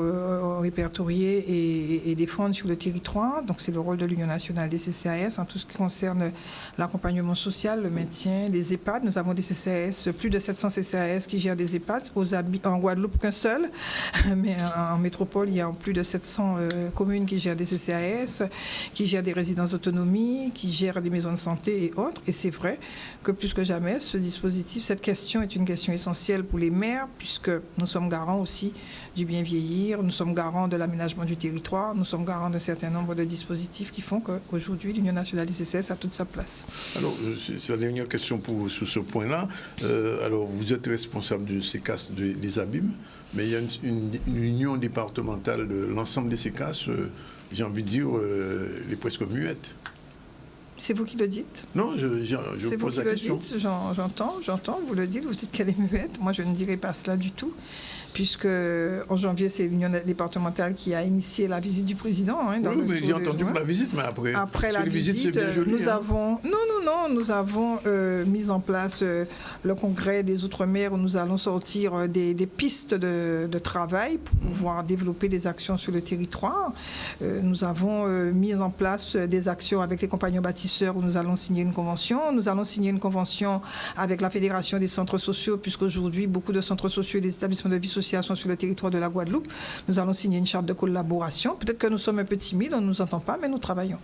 répertorier et défendre sur le territoire. Donc c'est le rôle de l'Union nationale des CCAS en tout ce qui concerne l'accompagnement social, le maintien, les EHPAD. Nous avons des CCAS, plus de 700 CCAS qui gèrent des EHPAD. En Guadeloupe, qu'un seul, mais en métropole, il y a plus de 700 communes qui gèrent des CCAS, qui gèrent des résidences d'autonomie, qui gèrent des maisons de santé et autres. Et c'est vrai que plus que jamais, ce dispositif, cette question est une question essentielle pour les maires, puisque nous sommes garants aussi du bien vieillir, nous sommes garants de l'aménagement du territoire, nous sommes garants d'un certain nombre de dispositifs qui font qu'aujourd'hui, l'Union nationale des CCAS a toute sa place. Alors, c'est la dernière question sur ce point-là. Alors, vous êtes responsable du CCAS des abîmes, mais il y a une union départementale de l'ensemble des CCAS, j'ai envie de dire, elle est presque muette. C'est vous qui le dites? Non, je pose la question. C'est vous qui le dites, j'entends, vous le dites, vous dites qu'elle est muette. Moi, je ne dirais pas cela du tout, puisque en janvier, c'est l'Union départementale qui a initié la visite du président. Hein, oui, mais j'ai entendu pour la visite, mais après la visite, c'est bien joli. Nous avons mis en place le congrès des Outre-mer où nous allons sortir des pistes de travail pour pouvoir développer des actions sur le territoire. Nous avons mis en place des actions avec les compagnons bâtisseurs où nous allons signer une convention. Nous allons signer une convention avec la Fédération des centres sociaux, puisqu'aujourd'hui, beaucoup de centres sociaux et des établissements de vie sociale sont sur le territoire de la Guadeloupe. Nous allons signer une charte de collaboration. Peut-être que nous sommes un peu timides, on ne nous entend pas, mais nous travaillons.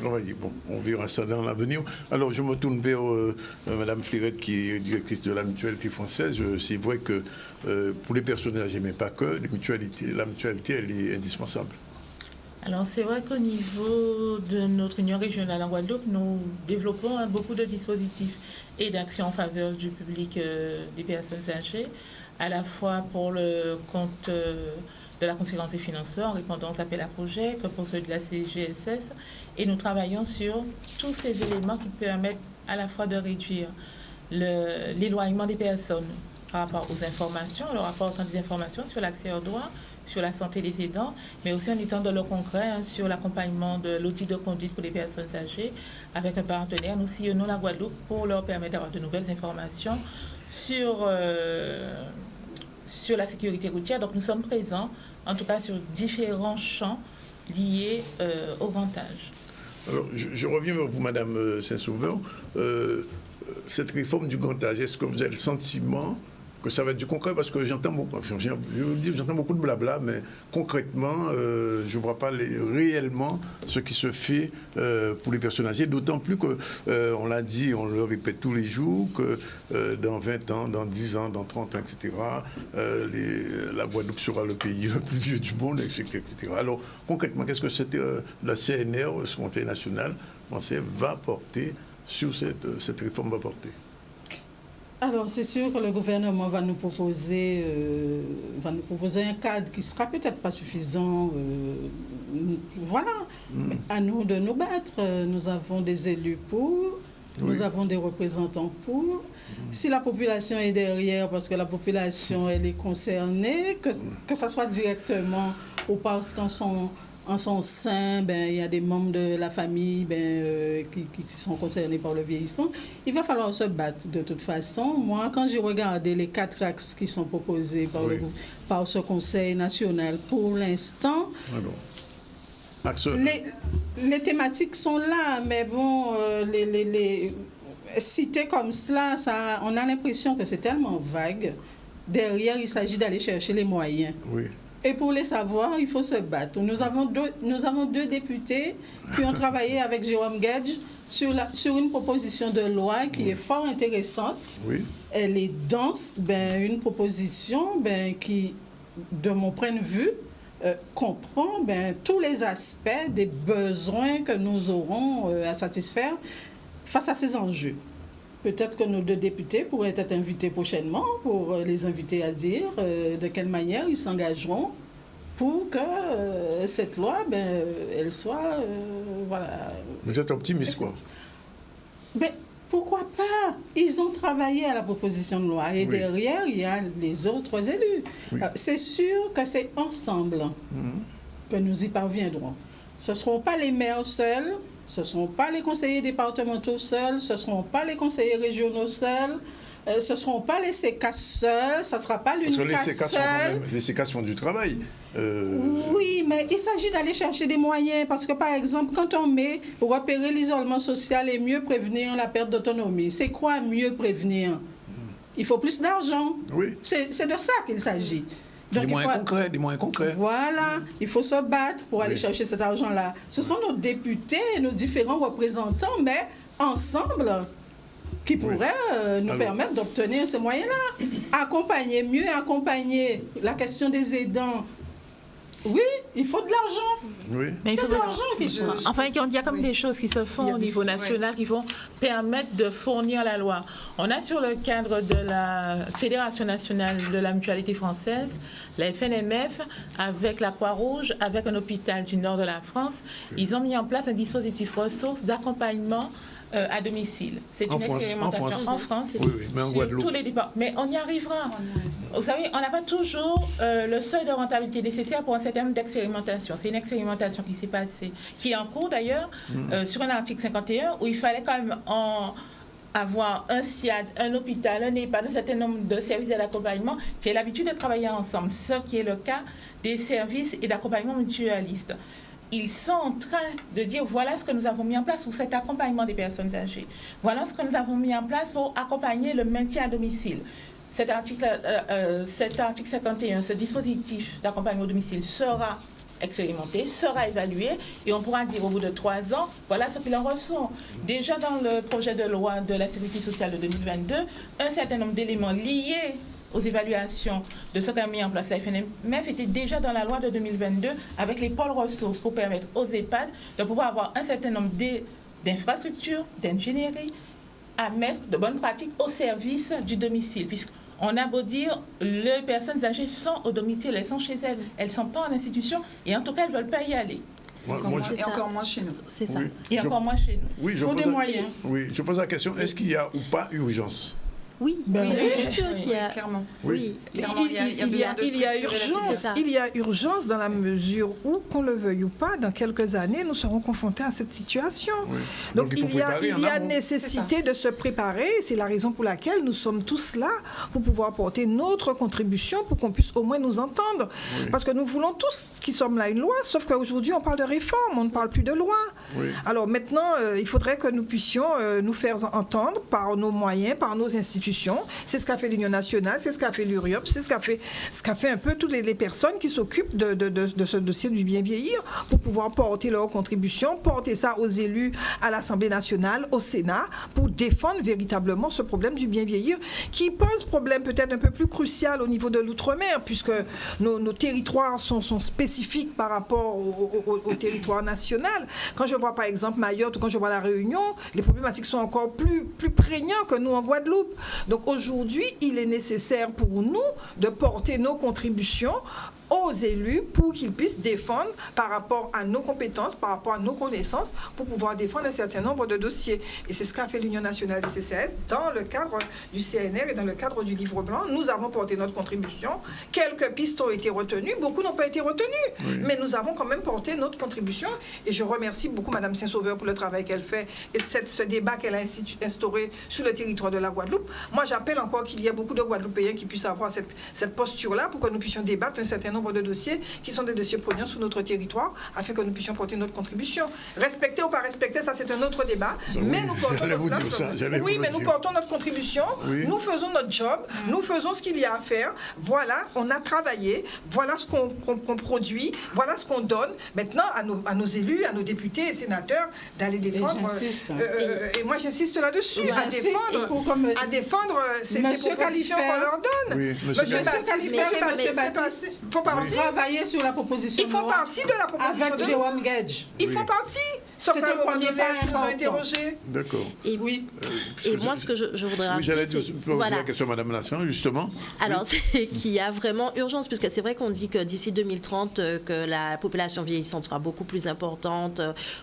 Bon, on verra ça dans l'avenir. Alors, je me tourne vers Mme Flirette, qui est directrice de la mutualité française. C'est vrai que pour les personnes âgées, mais pas que, la mutualité, elle est indispensable. Alors, c'est vrai qu'au niveau de notre union régionale en Guadeloupe, nous développons beaucoup de dispositifs et d'actions en faveur du public des personnes âgées, à la fois pour le compte de de la conférence des financeurs en répondant aux appels à projets que pour ceux de la CGSS. Et nous travaillons sur tous ces éléments qui permettent à la fois de réduire l'éloignement des personnes par rapport aux informations, leur apportant des informations sur l'accès aux droits, sur la santé des aidants, mais aussi en étant dans le concret sur l'accompagnement de l'audit de conduite pour les personnes âgées. Avec un partenaire, nous sillonnons la Guadeloupe pour leur permettre d'avoir de nouvelles informations sur la sécurité routière. Donc nous sommes présents, en tout cas sur différents champs liés au grand âge. Alors, je reviens vers vous, Madame Saint-Sauveur. Cette réforme du grand âge, est-ce que vous avez le sentiment que ça va être du concret? Parce que j'entends beaucoup, j'entends beaucoup de blabla, mais concrètement, je ne vois pas réellement ce qui se fait pour les personnes âgées, d'autant plus qu'on l'a dit, on le répète tous les jours, que dans 20 ans, dans 10 ans, dans 30 ans, etc., la Guadeloupe sera le pays le plus vieux du monde, etc. Alors, concrètement, qu'est-ce que la CNR, ce Conseil national, va porter sur cette réforme va porter? Alors, c'est sûr que le gouvernement va nous proposer un cadre qui ne sera peut-être pas suffisant. Voilà. Mais à nous de nous battre. Nous avons des élus pour, nous avons des représentants pour. Si la population est derrière, parce que la population, elle est concernée, que ce soit directement ou parce qu'en son sein, il y a des membres de la famille qui sont concernés par le vieillissement. Il va falloir se battre de toute façon. Moi, quand j'ai regardé les 4 axes qui sont proposés par ce Conseil national, pour l'instant, les thématiques sont là, mais bon, les cités comme cela, on a l'impression que c'est tellement vague. Derrière, il s'agit d'aller chercher les moyens. Oui. Et pour les savoir, il faut se battre. Nous avons deux députés qui ont travaillé avec Jérôme Gage sur une proposition de loi qui est fort intéressante. Oui. Elle est dense, une proposition qui, de mon point de vue, comprend tous les aspects des besoins que nous aurons à satisfaire face à ces enjeux. Peut-être que nos 2 députés pourraient être invités prochainement pour les inviter à dire de quelle manière ils s'engageront pour que cette loi, elle soit... voilà. Vous êtes optimiste, quoi? Pourquoi pas? Ils ont travaillé à la proposition de loi et derrière, il y a les autres élus. C'est sûr que c'est ensemble que nous y parviendrons. Ce ne seront pas les maires seuls, ce ne seront pas les conseillers départementaux seuls, ce ne seront pas les conseillers régionaux seuls, ce ne seront pas les CECAS seuls, ce ne sera pas l'UNCAS seul. Les CECAS font du travail. Oui, mais il s'agit d'aller chercher des moyens parce que, par exemple, quand on met repérer l'isolement social et mieux prévenir la perte d'autonomie, c'est quoi mieux prévenir? Il faut plus d'argent. Oui. C'est de ça qu'il s'agit. Donc, des moyens concrets. Voilà, il faut se battre pour aller chercher cet argent-là. Ce sont nos députés, nos différents représentants, mais ensemble, qui pourraient nous permettre d'obtenir ces moyens-là. Mieux accompagner la question des aidants. Oui, il faut de l'argent. Oui. Mais il faut de l'argent qu'il faut. Enfin, il y a comme des choses qui se font au niveau national qui vont permettre de fournir la loi. On a sur le cadre de la Fédération nationale de la mutualité française, la FNMF, avec la Croix-Rouge, avec un hôpital du nord de la France, ils ont mis en place un dispositif ressources d'accompagnement à domicile. C'est une expérimentation en France, mais en Guadeloupe. Tous les départements. Mais on y arrivera. Vous savez, on n'a pas toujours le seuil de rentabilité nécessaire pour un certain nombre d'expérimentations. C'est une expérimentation qui s'est passée, qui est en cours d'ailleurs, sur un article 51, où il fallait quand même avoir un SIAD, un hôpital, un EHPAD, un certain nombre de services d'accompagnement qui aient l'habitude de travailler ensemble, ce qui est le cas des services et d'accompagnement mutualiste. Ils sont en train de dire voilà ce que nous avons mis en place pour cet accompagnement des personnes âgées. Voilà ce que nous avons mis en place pour accompagner le maintien à domicile. Cet article 51, ce dispositif d'accompagnement au domicile sera expérimenté, sera évalué et on pourra dire au bout de 3 ans, voilà ce qu'il en ressort. Déjà dans le projet de loi de la Sécurité sociale de 2022, un certain nombre d'éléments liés aux évaluations de ce qu'a mis en place la FNMF était déjà dans la loi de 2022 avec les pôles ressources pour permettre aux EHPAD de pouvoir avoir un certain nombre d'infrastructures, d'ingénierie à mettre de bonnes pratiques au service du domicile. Puisqu'on On a beau dire, les personnes âgées sont au domicile, elles sont chez elles, elles ne sont pas en institution, et en tout cas, elles ne veulent pas y aller. Encore moins chez nous. C'est ça. Oui, Et encore moins chez nous. Oui, Il faut des moyens. Oui, je pose la question, est-ce qu'il y a ou pas urgence? Oui, bien sûr qu'il y a. Clairement. Oui. Clairement, il y a urgence dans la mesure où, qu'on le veuille ou pas, dans quelques années, nous serons confrontés à cette situation. Oui. Donc il y a nécessité de se préparer. C'est la raison pour laquelle nous sommes tous là, pour pouvoir apporter notre contribution, pour qu'on puisse au moins nous entendre. Oui. Parce que nous voulons tous qui sommes là une loi, sauf qu'aujourd'hui on parle de réforme, on ne parle plus de loi. Oui. Alors maintenant, il faudrait que nous puissions nous faire entendre par nos moyens, par nos institutions. C'est ce qu'a fait l'Union nationale, c'est ce qu'a fait l'URIOP, c'est ce qu'a fait un peu toutes les personnes qui s'occupent de ce dossier du bien vieillir pour pouvoir porter leur contribution, porter ça aux élus à l'Assemblée nationale, au Sénat, pour défendre véritablement ce problème du bien vieillir qui pose problème peut-être un peu plus crucial au niveau de l'outre-mer puisque nos territoires sont spécifiques par rapport au territoire national. Quand je vois par exemple Mayotte ou quand je vois La Réunion, les problématiques sont encore plus prégnantes que nous en Guadeloupe. Donc aujourd'hui, il est nécessaire pour nous de porter nos contributions aux élus pour qu'ils puissent défendre par rapport à nos compétences, par rapport à nos connaissances, pour pouvoir défendre un certain nombre de dossiers. Et c'est ce qu'a fait l'Union nationale des CCAS dans le cadre du CNR et dans le cadre du Livre blanc. Nous avons porté notre contribution. Quelques pistes ont été retenues, beaucoup n'ont pas été retenues, mais nous avons quand même porté notre contribution. Et je remercie beaucoup Mme Saint-Sauveur pour le travail qu'elle fait et ce débat qu'elle a instauré sur le territoire de la Guadeloupe. Moi, j'appelle encore qu'il y ait beaucoup de Guadeloupéens qui puissent avoir cette posture-là pour que nous puissions débattre un certain nombre de dossiers qui sont des dossiers prégnants sur notre territoire afin que nous puissions porter notre contribution. Respecter ou pas respecter, ça c'est un autre débat. Mais nous portons notre contribution, nous faisons notre job, nous faisons ce qu'il y a à faire. Voilà, on a travaillé, voilà ce qu'on produit, voilà ce qu'on donne. Maintenant, à nos élus, à nos députés et sénateurs d'aller défendre. Et moi j'insiste là-dessus, à défendre ces propositions qu'on leur donne. Oui, Monsieur Baptiste, travailler sur la proposition. Il faut partie de la proposition avec Jérôme Gage. Il faut partie. C'est un premier pas important. D'accord. Et oui. Et moi, ce que je voudrais rajouter, j'allais poser la question à Mme Nation, justement. Alors, c'est qu'il y a vraiment urgence, puisque c'est vrai qu'on dit que d'ici 2030, que la population vieillissante sera beaucoup plus importante,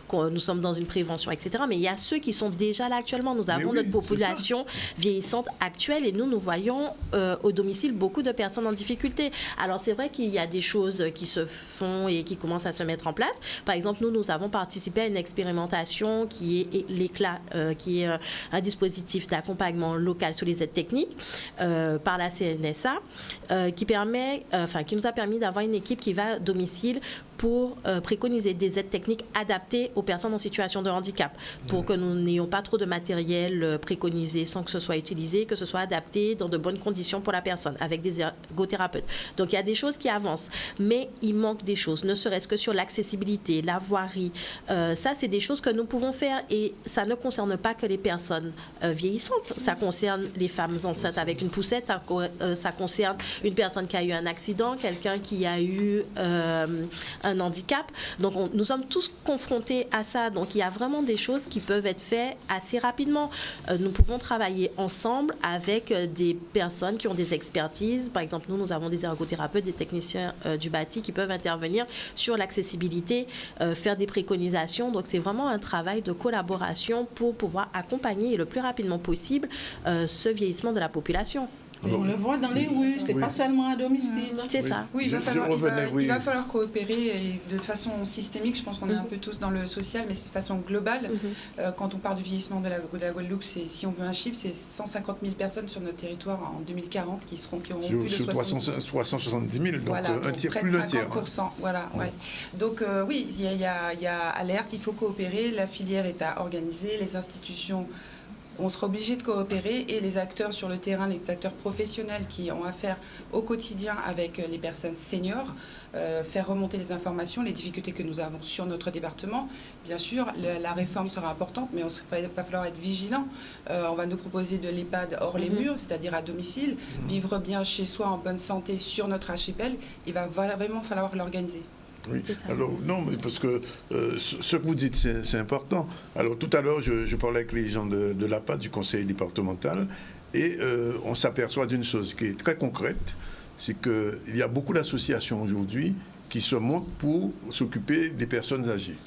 que nous sommes dans une prévention, etc. Mais il y a ceux qui sont déjà là actuellement. Nous avons notre population vieillissante actuelle et nous voyons au domicile beaucoup de personnes en difficulté. Alors, c'est vrai qu'il y a des choses qui se font et qui commencent à se mettre en place. Par exemple, nous avons participé à une expérimentation qui est l'ECLA, qui est un dispositif d'accompagnement local sur les aides techniques par la CNSA, qui nous a permis d'avoir une équipe qui va à domicile pour préconiser des aides techniques adaptées aux personnes en situation de handicap, pour que nous n'ayons pas trop de matériel préconisé sans que ce soit utilisé, que ce soit adapté dans de bonnes conditions pour la personne, avec des ergothérapeutes. Donc il y a des choses qui avancent, mais il manque des choses, ne serait-ce que sur l'accessibilité, la voirie. Ça, c'est des choses que nous pouvons faire et ça ne concerne pas que les personnes vieillissantes. Ça concerne les femmes enceintes avec une poussette, ça concerne une personne qui a eu un accident, quelqu'un qui a eu un handicap. Donc, nous sommes tous confrontés à ça. Donc, il y a vraiment des choses qui peuvent être faites assez rapidement. Nous pouvons travailler ensemble avec des personnes qui ont des expertises. Par exemple, nous avons des ergothérapeutes, des techniciens du bâti qui peuvent intervenir sur l'accessibilité, faire des préconisations. Donc, c'est vraiment un travail de collaboration pour pouvoir accompagner le plus rapidement possible ce vieillissement de la population. Et on le voit dans les rues, c'est pas seulement à domicile. C'est ça. Oui, il va falloir coopérer et de façon systémique. Je pense qu'on est un peu tous dans le social, mais c'est de façon globale. Quand on parle du vieillissement de la Guadeloupe, si on veut un chiffre, c'est 150 000 personnes sur notre territoire en 2040 qui auront plus de 370 000, donc voilà, un tiers, près plus de d'un tiers. 50%. Voilà, ouais. Donc oui, il y a alerte, il faut coopérer, la filière est à organiser, les institutions. On sera obligé de coopérer et les acteurs sur le terrain, les acteurs professionnels qui ont affaire au quotidien avec les personnes seniors, faire remonter les informations, les difficultés que nous avons sur notre département. Bien sûr, la réforme sera importante, mais il va falloir être vigilant. On va nous proposer de l'EHPAD hors les murs, c'est-à-dire à domicile, vivre bien chez soi en bonne santé sur notre archipel. Il va vraiment falloir l'organiser. Oui. Alors, non, mais parce que ce que vous dites, c'est important. Alors, tout à l'heure, je parlais avec les gens de l'APA, du conseil départemental, et on s'aperçoit d'une chose qui est très concrète, c'est qu'il y a beaucoup d'associations aujourd'hui qui se montent pour s'occuper des personnes âgées.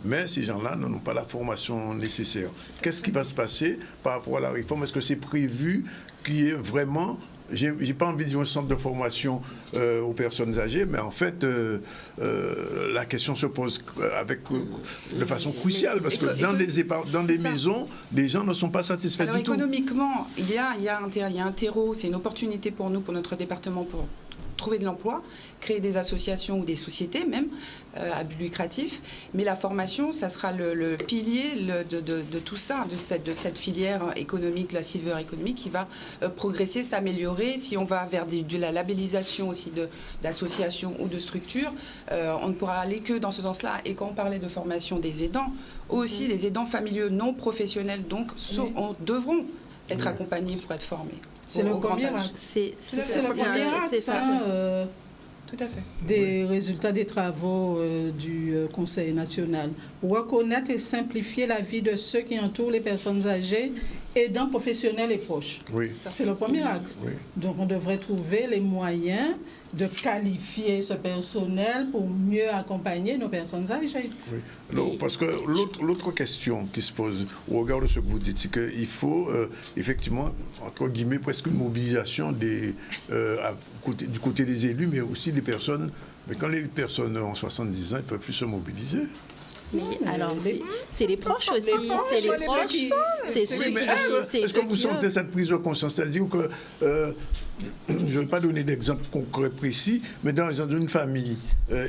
Mais ces gens-là n'ont pas la formation nécessaire. Qu'est-ce qui va se passer par rapport à la réforme? Est-ce que c'est prévu qu'il y ait vraiment... J'ai pas envie de dire un centre de formation aux personnes âgées, mais en fait, la question se pose de façon cruciale, parce que dans les maisons, les gens ne sont pas satisfaits du tout. Économiquement, il y a un terreau, c'est une opportunité pour nous, pour notre département, pour trouver de l'emploi, créer des associations ou des sociétés même à but lucratif. Mais la formation, ça sera le pilier de tout ça, de cette filière économique, la silver economy, qui va progresser, s'améliorer. Si on va vers de la labellisation aussi d'associations ou de structures, on ne pourra aller que dans ce sens-là. Et quand on parlait de formation des aidants, aussi les aidants familiaux non professionnels donc devront être accompagnés pour être formés. C'est le premier axe. C'est le premier axe. Tout à fait. Des résultats des travaux du Conseil national. Reconnaître et simplifier la vie de ceux qui entourent les personnes âgées, aidants professionnels et proches. Oui. C'est le premier axe. Oui. Donc on devrait trouver les moyens de qualifier ce personnel pour mieux accompagner nos personnes âgées. Oui. Alors, parce que l'autre question qui se pose au regard de ce que vous dites, c'est qu'il faut effectivement, entre guillemets, presque une mobilisation du côté des élus, mais aussi des personnes. Mais quand les personnes ont 70 ans, ils ne peuvent plus se mobiliser. Mais alors, c'est les proches aussi. C'est les proches. C'est ceux qui... Est-ce que vous sentez cette prise de conscience? C'est-à-dire que, je ne vais pas donner d'exemple concret précis, mais dans une famille,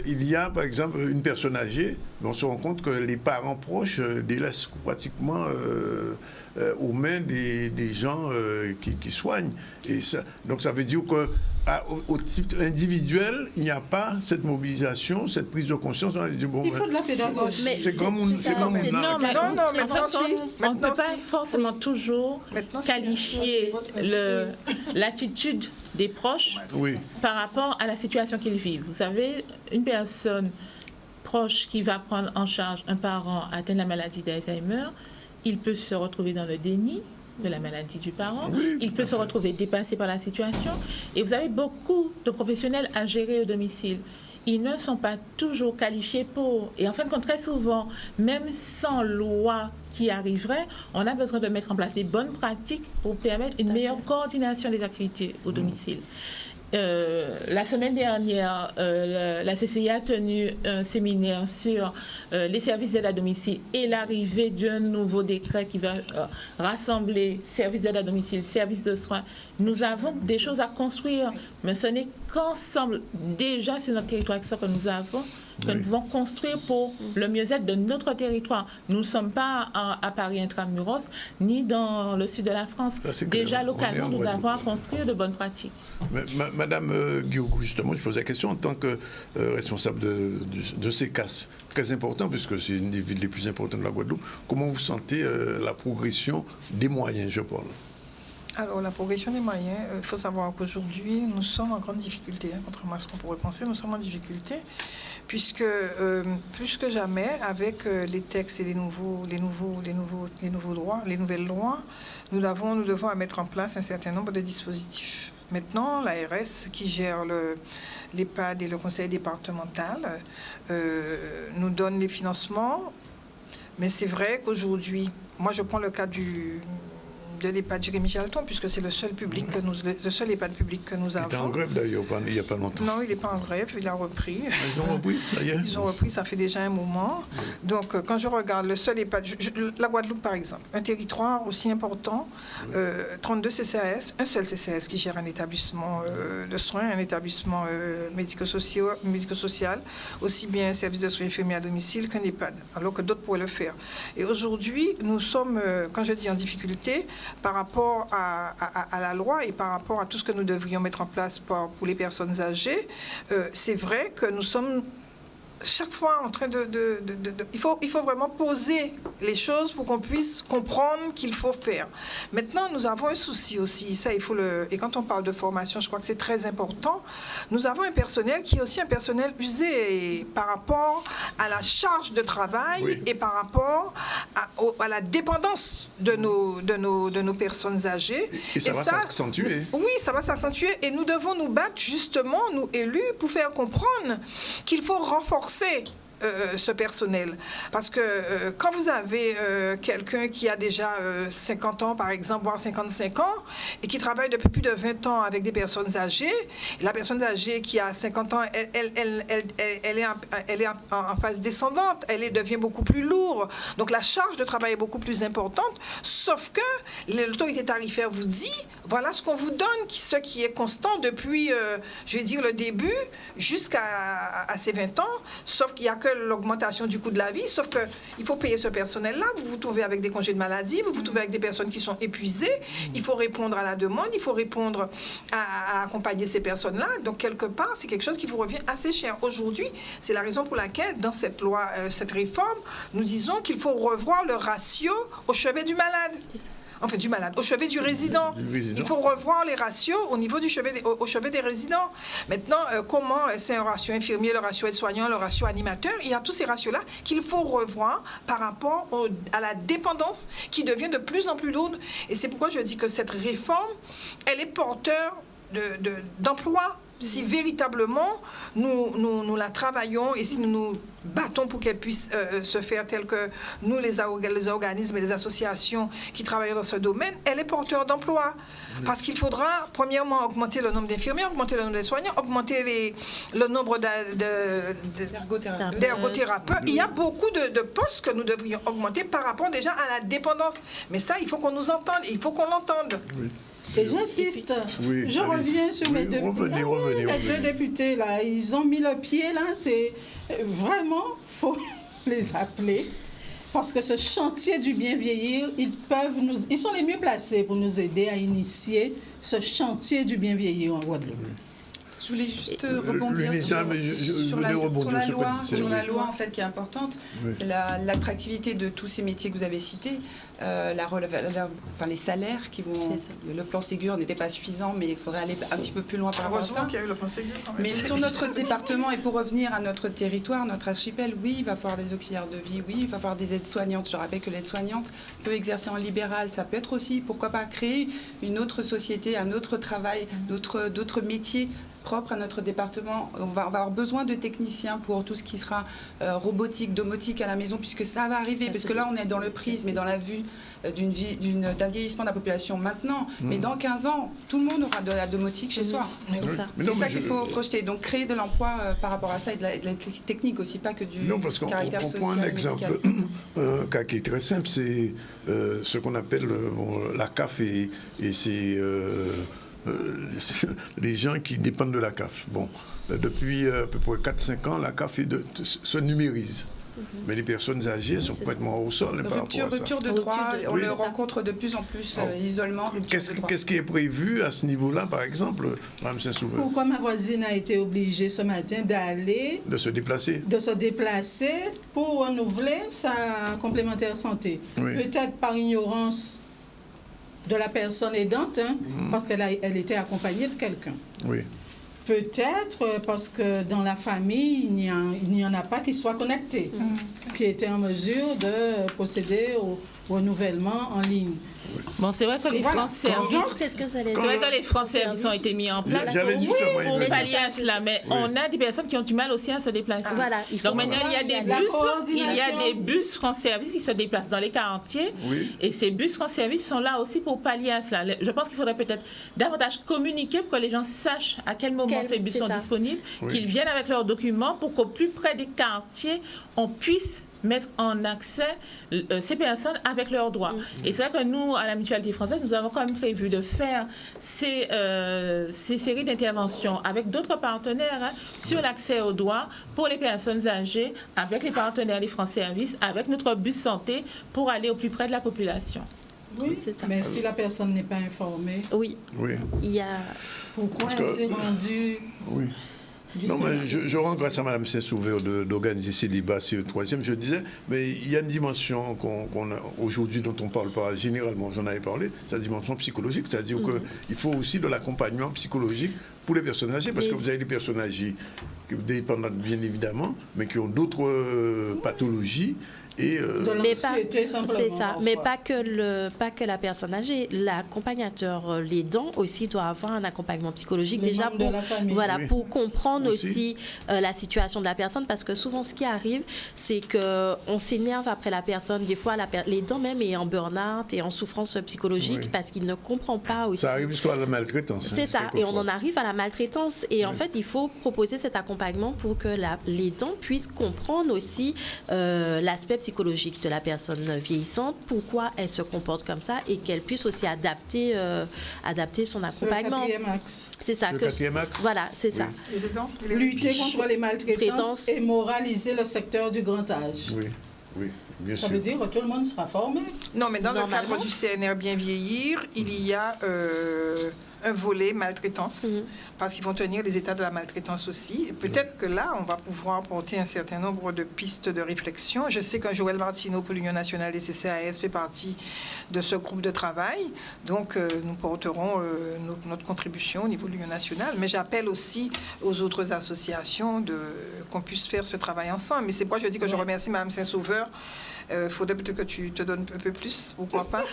il y a par exemple une personne âgée, mais on se rend compte que les parents proches délaissent pratiquement aux mains des gens qui soignent. Et ça, donc ça veut dire que au titre individuel, il n'y a pas cette mobilisation, cette prise de conscience. Il faut de la pédagogie. C'est comme on on ne peut pas forcément toujours qualifier l'attitude des proches par rapport à la situation qu'ils vivent. Vous savez, une personne proche qui va prendre en charge un parent atteint de la maladie d'Alzheimer, il peut se retrouver dans le déni de la maladie du parent, il peut se retrouver dépassé par la situation. Et vous avez beaucoup de professionnels à gérer au domicile. Ils ne sont pas toujours qualifiés pour. Et en fin de compte, très souvent, même sans loi qui arriverait, on a besoin de mettre en place des bonnes pratiques pour permettre une meilleure coordination des activités au domicile. La semaine dernière, la CCI a tenu un séminaire sur les services d'aide à domicile et l'arrivée d'un nouveau décret qui va rassembler services d'aide à domicile, services de soins. Nous avons des choses à construire, mais ce n'est qu'ensemble, déjà sur notre territoire que nous avons, que nous pouvons construire pour le mieux-être de notre territoire. Nous ne sommes pas à Paris intramuros, ni dans le sud de la France. Déjà, localement, nous avons à construire de bonnes pratiques. Mais, Madame Guiogou, justement, je pose la question en tant que responsable de ces CAS, très important, puisque c'est une des villes les plus importantes de la Guadeloupe. Comment vous sentez la progression des moyens, je parle? Alors, la progression des moyens, il faut savoir qu'aujourd'hui, nous sommes en grande difficulté. Contrairement à ce qu'on pourrait penser, nous sommes en difficulté, puisque plus que jamais, avec les textes et les nouveaux droits, les nouvelles lois, nous devons mettre en place un certain nombre de dispositifs. Maintenant, l'ARS, qui gère l'EHPAD et le conseil départemental, nous donne les financements, mais c'est vrai qu'aujourd'hui, moi je prends le cas de l'EHPAD Jérémy Jalton, puisque c'est le seul EHPAD public que nous avons. Il était en grève d'ailleurs, il n'y a pas longtemps. Non, il n'est pas en grève, il a repris. Ils ont repris, ça y est. Ils ont repris, ça fait déjà un moment. Oui. Donc, quand je regarde le seul EHPAD, la Guadeloupe par exemple, un territoire aussi important, 32 CCAS, un seul CCAS qui gère un établissement de soins, un établissement médico-social, aussi bien un service de soins infirmiers à domicile qu'un EHPAD, alors que d'autres pourraient le faire. Et aujourd'hui, nous sommes, quand je dis en difficulté, par rapport à la loi et par rapport à tout ce que nous devrions mettre en place pour les personnes âgées, c'est vrai que nous sommes chaque fois en train il faut vraiment poser les choses pour qu'on puisse comprendre qu'il faut faire. Maintenant, nous avons un souci aussi, ça il faut et quand on parle de formation, je crois que c'est très important. Nous avons un personnel qui est aussi un personnel usé par rapport à la charge de travail et par rapport à la dépendance de nos personnes âgées. Et ça va s'accentuer. Oui, ça va s'accentuer et nous devons nous battre justement, nous élus, pour faire comprendre qu'il faut renforcer ce personnel. Parce que quand vous avez quelqu'un qui a déjà 50 ans, par exemple, voire 55 ans, et qui travaille depuis plus de 20 ans avec des personnes âgées, la personne âgée qui a 50 ans, elle est en phase descendante, elle devient beaucoup plus lourde. Donc la charge de travail est beaucoup plus importante, sauf que l'autorité tarifaire vous dit, voilà ce qu'on vous donne, ce qui est constant depuis, je vais dire, le début jusqu'à ces 20 ans, sauf qu'il n'y a que l'augmentation du coût de la vie, sauf qu'il faut payer ce personnel-là. Vous vous trouvez avec des congés de maladie, vous vous trouvez avec des personnes qui sont épuisées, il faut répondre à la demande, il faut répondre à accompagner ces personnes-là. Donc, quelque part, c'est quelque chose qui vous revient assez cher. Aujourd'hui, c'est la raison pour laquelle, dans cette loi, cette réforme, nous disons qu'il faut revoir le ratio au chevet du malade. Enfin, du malade, au chevet du résident. Il faut revoir les ratios au niveau du chevet, au chevet des résidents. Maintenant, comment c'est un ratio infirmier, le ratio aide-soignant, le ratio animateur, il y a tous ces ratios-là qu'il faut revoir par rapport à la dépendance qui devient de plus en plus lourde. Et c'est pourquoi je dis que cette réforme, elle est porteur d'emploi. Si véritablement nous la travaillons et si nous nous battons pour qu'elle puisse se faire telle que nous, les organismes et les associations qui travaillent dans ce domaine, elle est porteur d'emploi. Parce qu'il faudra, premièrement, augmenter le nombre d'infirmiers, augmenter le nombre de soignants, augmenter le nombre d'ergothérapeutes. Il y a beaucoup de postes que nous devrions augmenter par rapport déjà à la dépendance. Mais ça, il faut qu'on nous entende et il faut qu'on l'entende. Et j'insiste, je reviens sur mes deux députés là, ils ont mis le pied là, c'est vraiment, faut les appeler, parce que ce chantier du bien vieillir, ils sont les mieux placés pour nous aider à initier ce chantier du bien vieillir en Guadeloupe. Je voulais juste rebondir sur la loi en fait qui est importante. Oui. C'est l'attractivité de tous ces métiers que vous avez cités, les salaires qui vont. Le plan Ségur n'était pas suffisant, mais il faudrait aller un petit peu plus loin par rapport à ça. Qu'il y a eu le plan Ségur quand même. Mais sur notre département et pour revenir à notre territoire, notre archipel, oui, il va falloir des auxiliaires de vie, oui, il va falloir des aides-soignantes. Je rappelle que l'aide-soignante peut exercer en libéral. Ça peut être aussi, pourquoi pas, créer une autre société, un autre travail, d'autres métiers propre à notre département. On va avoir besoin de techniciens pour tout ce qui sera robotique, domotique à la maison, puisque ça va arriver, parce que là on est dans le prisme et dans la vue d'un vieillissement de la population maintenant, mais dans 15 ans, tout le monde aura de la domotique chez soi. C'est ça qu'il faut projeter, donc créer de l'emploi par rapport à ça et de la technique aussi, pas que du caractère social. On prend un exemple, un cas qui est très simple, c'est ce qu'on appelle la CAF et c'est... les gens qui dépendent de la CAF. Bon, depuis à peu près 4-5 ans, la CAF se numérise. Mais les personnes âgées sont complètement au sol par rapport à ça. Rupture de droit, on le rencontre de plus en plus, isolement. Qu'est-ce qui est prévu à ce niveau-là, par exemple, Mme Saint-Sauveur? Pourquoi ma voisine a été obligée ce matin de se déplacer pour renouveler sa complémentaire santé? Peut-être par ignorance de la personne aidante, parce qu'elle était accompagnée de quelqu'un. Oui. Peut-être parce que dans la famille, il n'y en a pas qui soient connectés, qui étaient en mesure de procéder au renouvellement en ligne. Bon, c'est vrai que les francs services ont été mis en place pour pallier à cela, mais on a des personnes qui ont du mal aussi à se déplacer. Voilà, donc maintenant, il y a des bus francs services qui se déplacent dans les quartiers, et ces bus francs services sont là aussi pour pallier à cela. Je pense qu'il faudrait peut-être davantage communiquer pour que les gens sachent à quel moment ces bus sont disponibles, qu'ils viennent avec leurs documents pour qu'au plus près des quartiers, on puisse mettre en accès ces personnes avec leurs droits. Et c'est vrai que nous, à la Mutualité française, nous avons quand même prévu de faire ces séries d'interventions avec d'autres partenaires sur l'accès aux droits pour les personnes âgées, avec les partenaires des France Services, avec notre bus santé, pour aller au plus près de la population. Oui, c'est ça. Mais si la personne n'est pas informée, il y a... Pourquoi elle s'est rendue... Non, mais je rends grâce à Mme Saint-Sauveur d'organiser ces débats sur le troisième. Je disais, mais il y a une dimension qu'on a aujourd'hui dont on ne parle pas généralement, j'en avais parlé, c'est la dimension psychologique, c'est-à-dire qu'il faut aussi de l'accompagnement psychologique pour les personnes âgées, parce que vous avez des personnes âgées dépendantes bien évidemment, mais qui ont d'autres pathologies. De l'anxiété, simplement. C'est ça, mais pas que la personne âgée. L'accompagnateur, l'aidant aussi doit avoir un accompagnement psychologique déjà pour, pour comprendre aussi la situation de la personne, parce que souvent ce qui arrive, c'est qu'on s'énerve après la personne. Des fois, l'aidant même est en burn-out et en souffrance psychologique parce qu'il ne comprend pas aussi. Ça arrive jusqu'à la maltraitance. C'est ça, et on en arrive à la maltraitance. Et en fait, il faut proposer cet accompagnement pour que l'aidant puisse comprendre aussi l'aspect psychologique de la personne vieillissante, pourquoi elle se comporte comme ça et qu'elle puisse aussi adapter son accompagnement. C'est le 4e axe. C'est ça. Le 4e axe. Voilà, c'est ça. Lutter contre les maltraitances et moraliser le secteur du grand âge. Oui, bien sûr. Ça veut dire que tout le monde sera formé. Non, mais dans le cadre du CNR Bien Vieillir, il y a un volet maltraitance, parce qu'ils vont tenir les états de la maltraitance aussi. Et peut-être que là, on va pouvoir apporter un certain nombre de pistes de réflexion. Je sais qu'un Joël Martineau pour l'Union nationale des CCAS fait partie de ce groupe de travail. Donc, nous porterons notre contribution au niveau de l'Union nationale. Mais j'appelle aussi aux autres associations qu'on puisse faire ce travail ensemble. Mais c'est pourquoi je dis que je remercie Mme Saint-Sauveur. Il faudrait peut-être que tu te donnes un peu plus, pourquoi pas.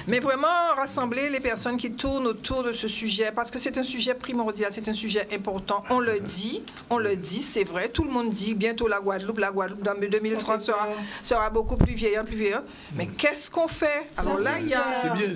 Mais vraiment rassembler les personnes qui tournent autour de ce sujet, parce que c'est un sujet primordial, c'est un sujet important. On le dit, c'est vrai. Tout le monde dit bientôt la Guadeloupe dans 2030 sera beaucoup plus vieillante. Mais qu'est-ce qu'on fait? Alors là, il y a...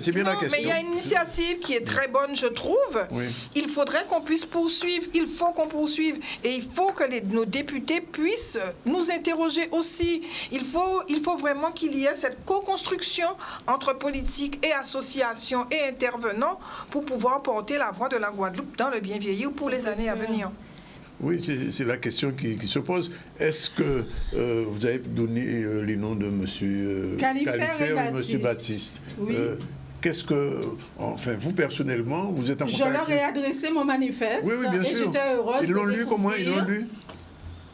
C'est bien la question. Mais il y a une initiative qui est très bonne, je trouve. Oui. Il faudrait qu'on puisse poursuivre. Il faut qu'on poursuive. Et il faut que nos députés puissent nous interroger aussi. Il faut vraiment qu'il y ait cette co-construction entre politique et associations et intervenants pour pouvoir porter la voix de la Guadeloupe dans le bien vieillir pour les années à venir. Oui, c'est la question qui se pose. Est-ce que vous avez donné les noms de M. Califère et M. Baptiste? Oui. Qu'est-ce que, enfin, vous personnellement, vous êtes en contact? Je leur ai adressé mon manifeste. Oui, bien et sûr. J'étais heureuse Ils l'ont lu comment? Ils l'ont lu?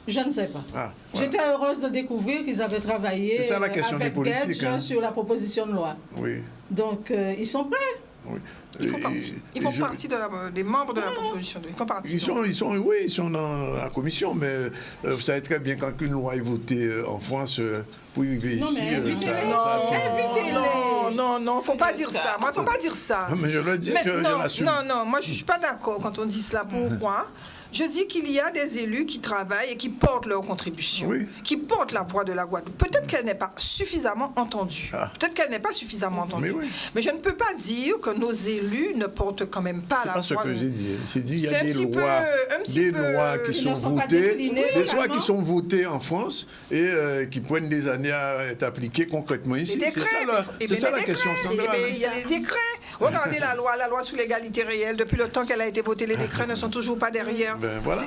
Je ne sais pas. Voilà. J'étais heureuse de découvrir qu'ils avaient travaillé avec Kedge sur la proposition de loi. Oui. Donc, ils sont prêts. Oui. Ils font partie des membres de la proposition. Ils font partie. Ils sont dans la commission, mais vous savez très bien quand une loi est votée en France pour y vivre ici. Invitez-les. Non, il ne faut pas dire ça. Moi, il ne faut pas dire ça. Mais je le dis, je l'assume. Non, moi, je ne suis pas d'accord quand on dit cela. Pourquoi? Je dis qu'il y a des élus qui travaillent et qui portent leur contribution, qui portent la voix de la Guadeloupe. Peut-être qu'elle n'est pas suffisamment entendue. Peut-être qu'elle n'est pas suffisamment entendue. Mais je ne peux pas dire que nos élus ne portent quand même pas la voix. C'est pas ce que j'ai dit. J'ai dit qu'il y a des lois qui sont votées, des lois qui sont votées en France et qui prennent des années à être appliquées concrètement ici. C'est ça la question centrale. Il y a des décrets. Regardez la loi sur l'égalité réelle. Depuis le temps qu'elle a été votée, les décrets ne sont toujours pas derrière.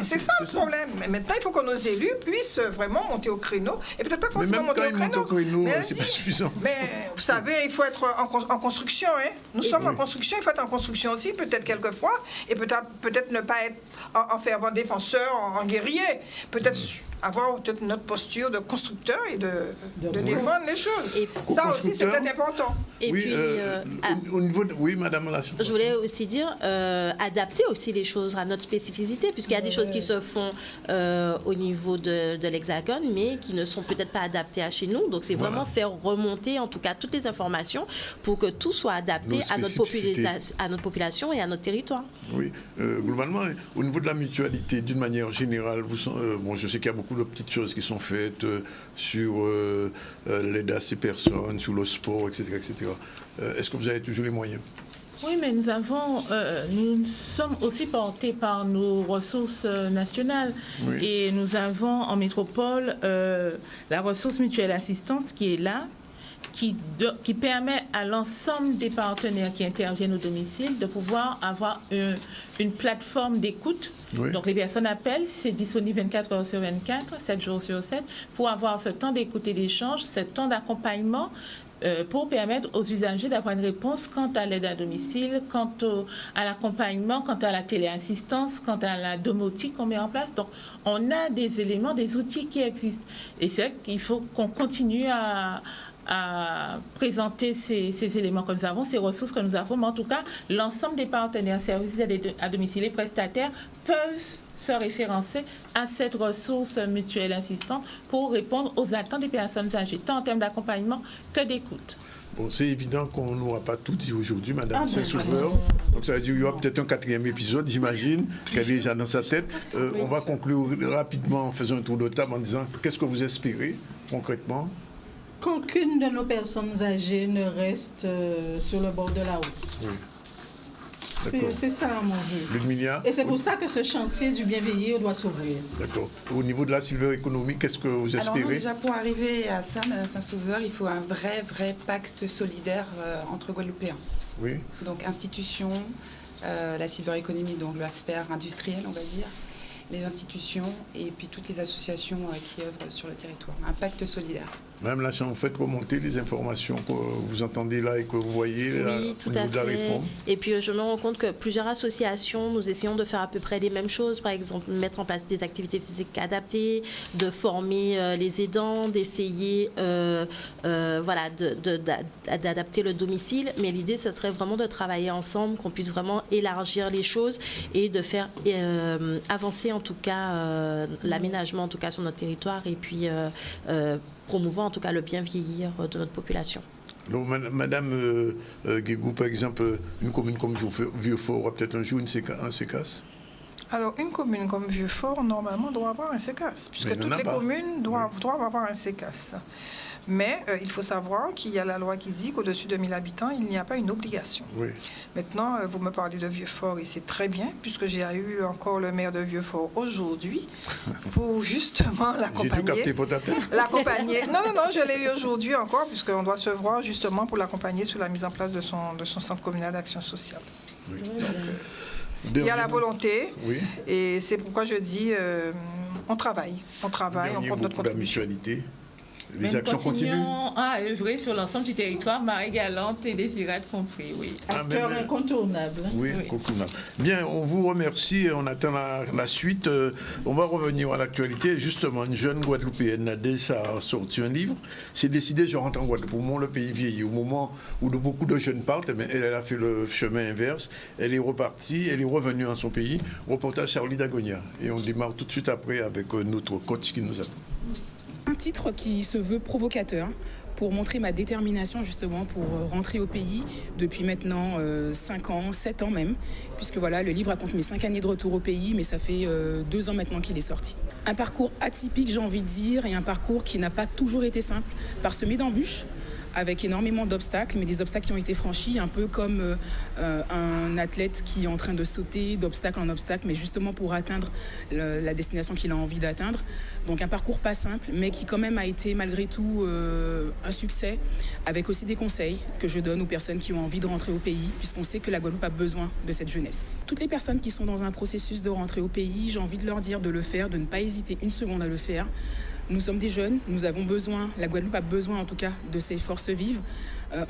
C'est ça le problème. Mais maintenant, il faut que nos élus puissent vraiment monter au créneau. Et peut-être pas forcément monter au créneau. C'est pas suffisant. Mais vous savez, il faut être en construction. Nous sommes en construction, il faut être en construction aussi, peut-être quelquefois. Et peut-être ne pas être en fervent défenseur, en guerrier. Peut-être avoir notre posture de constructeur et de défendre les choses. Et ça aussi, c'est peut-être important. Et oui, puis, au niveau de... Oui, madame la... Je voulais aussi dire, adapter aussi les choses à notre spécificité, puisqu'il y a des choses qui se font au niveau de l'Hexagone, mais qui ne sont peut-être pas adaptées à chez nous. Donc, c'est vraiment faire remonter, en tout cas, toutes les informations pour que tout soit adapté à notre population et à notre territoire. Oui, globalement, au niveau de la mutualité, d'une manière générale, je sais qu'il y a beaucoup de petites choses qui sont faites sur l'aide à ces personnes, sur le sport, etc. Est-ce que vous avez toujours les moyens? Oui, mais nous sommes aussi portés par nos ressources nationales. Oui. Et nous avons en métropole la ressource mutuelle assistance qui est là, qui permet à l'ensemble des partenaires qui interviennent au domicile de pouvoir avoir une plateforme d'écoute. Oui. Donc les personnes appellent, c'est disponible 24 heures sur 24, 7 jours sur 7, pour avoir ce temps d'écoute et d'échange, ce temps d'accompagnement pour permettre aux usagers d'avoir une réponse quant à l'aide à domicile, quant à l'accompagnement, quant à la téléassistance, quant à la domotique qu'on met en place. Donc, on a des éléments, des outils qui existent. Et c'est vrai qu'il faut qu'on continue à présenter ces éléments que nous avons, ces ressources que nous avons. Mais en tout cas, l'ensemble des partenaires, services à domicile et prestataires peuvent se référencer à cette ressource mutuelle insistante pour répondre aux attentes des personnes âgées, tant en termes d'accompagnement que d'écoute. Bon, c'est évident qu'on n'aura pas tout dit aujourd'hui, Madame Saint-Sauveur. Donc ça veut dire qu'il y aura peut-être un 4e épisode, j'imagine, qu'elle est déjà dans sa tête. On va conclure rapidement en faisant un tour de table en disant qu'est-ce que vous espérez concrètement? Qu'aucune de nos personnes âgées ne reste sur le bord de la route. Oui. C'est ça mon vœu. Ludmilla. Et c'est pour ça que ce chantier du bien vieillir doit s'ouvrir. D'accord. Au niveau de la silver économie, qu'est-ce que vous espérez? Alors, déjà, pour arriver à ça, Madame Saint-Sauveur, il faut un vrai pacte solidaire entre Guadeloupéens. Oui. Donc, institutions, la silver economy, donc l'aspect industriel, on va dire, les institutions et puis toutes les associations qui œuvrent sur le territoire. Un pacte solidaire. Madame Lachan, vous faites remonter les informations que vous entendez là et que vous voyez là, au niveau de la réforme. Et puis je me rends compte que plusieurs associations, nous essayons de faire à peu près les mêmes choses. Par exemple, mettre en place des activités physiques adaptées, de former les aidants, d'essayer d'adapter le domicile. Mais l'idée, ce serait vraiment de travailler ensemble, qu'on puisse vraiment élargir les choses et de faire avancer en tout cas l'aménagement en tout cas sur notre territoire et puis promouvoir en tout cas le bien vieillir de notre population. Alors, Madame Guégou, par exemple, une commune comme Vieux-Fort aura peut-être un jour un sécasse? Alors, une commune comme Vieux-Fort, normalement, doit avoir un sécasse, puisque toutes les communes doivent avoir un sécasse. Mais il faut savoir qu'il y a la loi qui dit qu'au-dessus de 1000 habitants, il n'y a pas une obligation. Oui. Maintenant, vous me parlez de Vieux-Fort et c'est très bien, puisque j'ai eu encore le maire de Vieux-Fort aujourd'hui pour justement l'accompagner. J'ai dû capter votre appel. L'accompagner. Non, je l'ai eu aujourd'hui encore, puisqu'on doit se voir justement pour l'accompagner sur la mise en place de son centre communal d'action sociale. Oui. Donc, il y a la volonté, oui. Et c'est pourquoi je dis, on travaille, on compte notre contribution. La mutualité. Les Même actions continuent à œuvrer sur l'ensemble du territoire, Marie Galante et Désirade compris, oui. Acteur incontournable. Oui, incontournable. Bien, on vous remercie, on attend la suite. On va revenir à l'actualité. Justement, une jeune Guadeloupéenne, Nadès, a sorti un livre. C'est décidé, je rentre en Guadeloupe. Au moment où le pays vieillit, au moment où beaucoup de jeunes partent, elle a fait le chemin inverse. Elle est repartie, elle est revenue en son pays. Reportage Charlie Dagonia. Et on démarre tout de suite après avec notre coach qui nous attend. Un titre qui se veut provocateur pour montrer ma détermination justement pour rentrer au pays depuis maintenant 5 ans, 7 ans même, puisque voilà, le livre raconte mes 5 années de retour au pays, mais ça fait 2 ans maintenant qu'il est sorti. Un parcours atypique, j'ai envie de dire, et un parcours qui n'a pas toujours été simple, parsemé d'embûches, avec énormément d'obstacles, mais des obstacles qui ont été franchis, un peu comme un athlète qui est en train de sauter d'obstacle en obstacle, mais justement pour atteindre la destination qu'il a envie d'atteindre. Donc un parcours pas simple, mais qui quand même a été malgré tout un succès, avec aussi des conseils que je donne aux personnes qui ont envie de rentrer au pays, puisqu'on sait que la Guadeloupe a besoin de cette jeunesse. Toutes les personnes qui sont dans un processus de rentrer au pays, j'ai envie de leur dire de le faire, de ne pas hésiter une seconde à le faire. Nous sommes des jeunes, nous avons besoin, la Guadeloupe a besoin en tout cas de ces forces vives.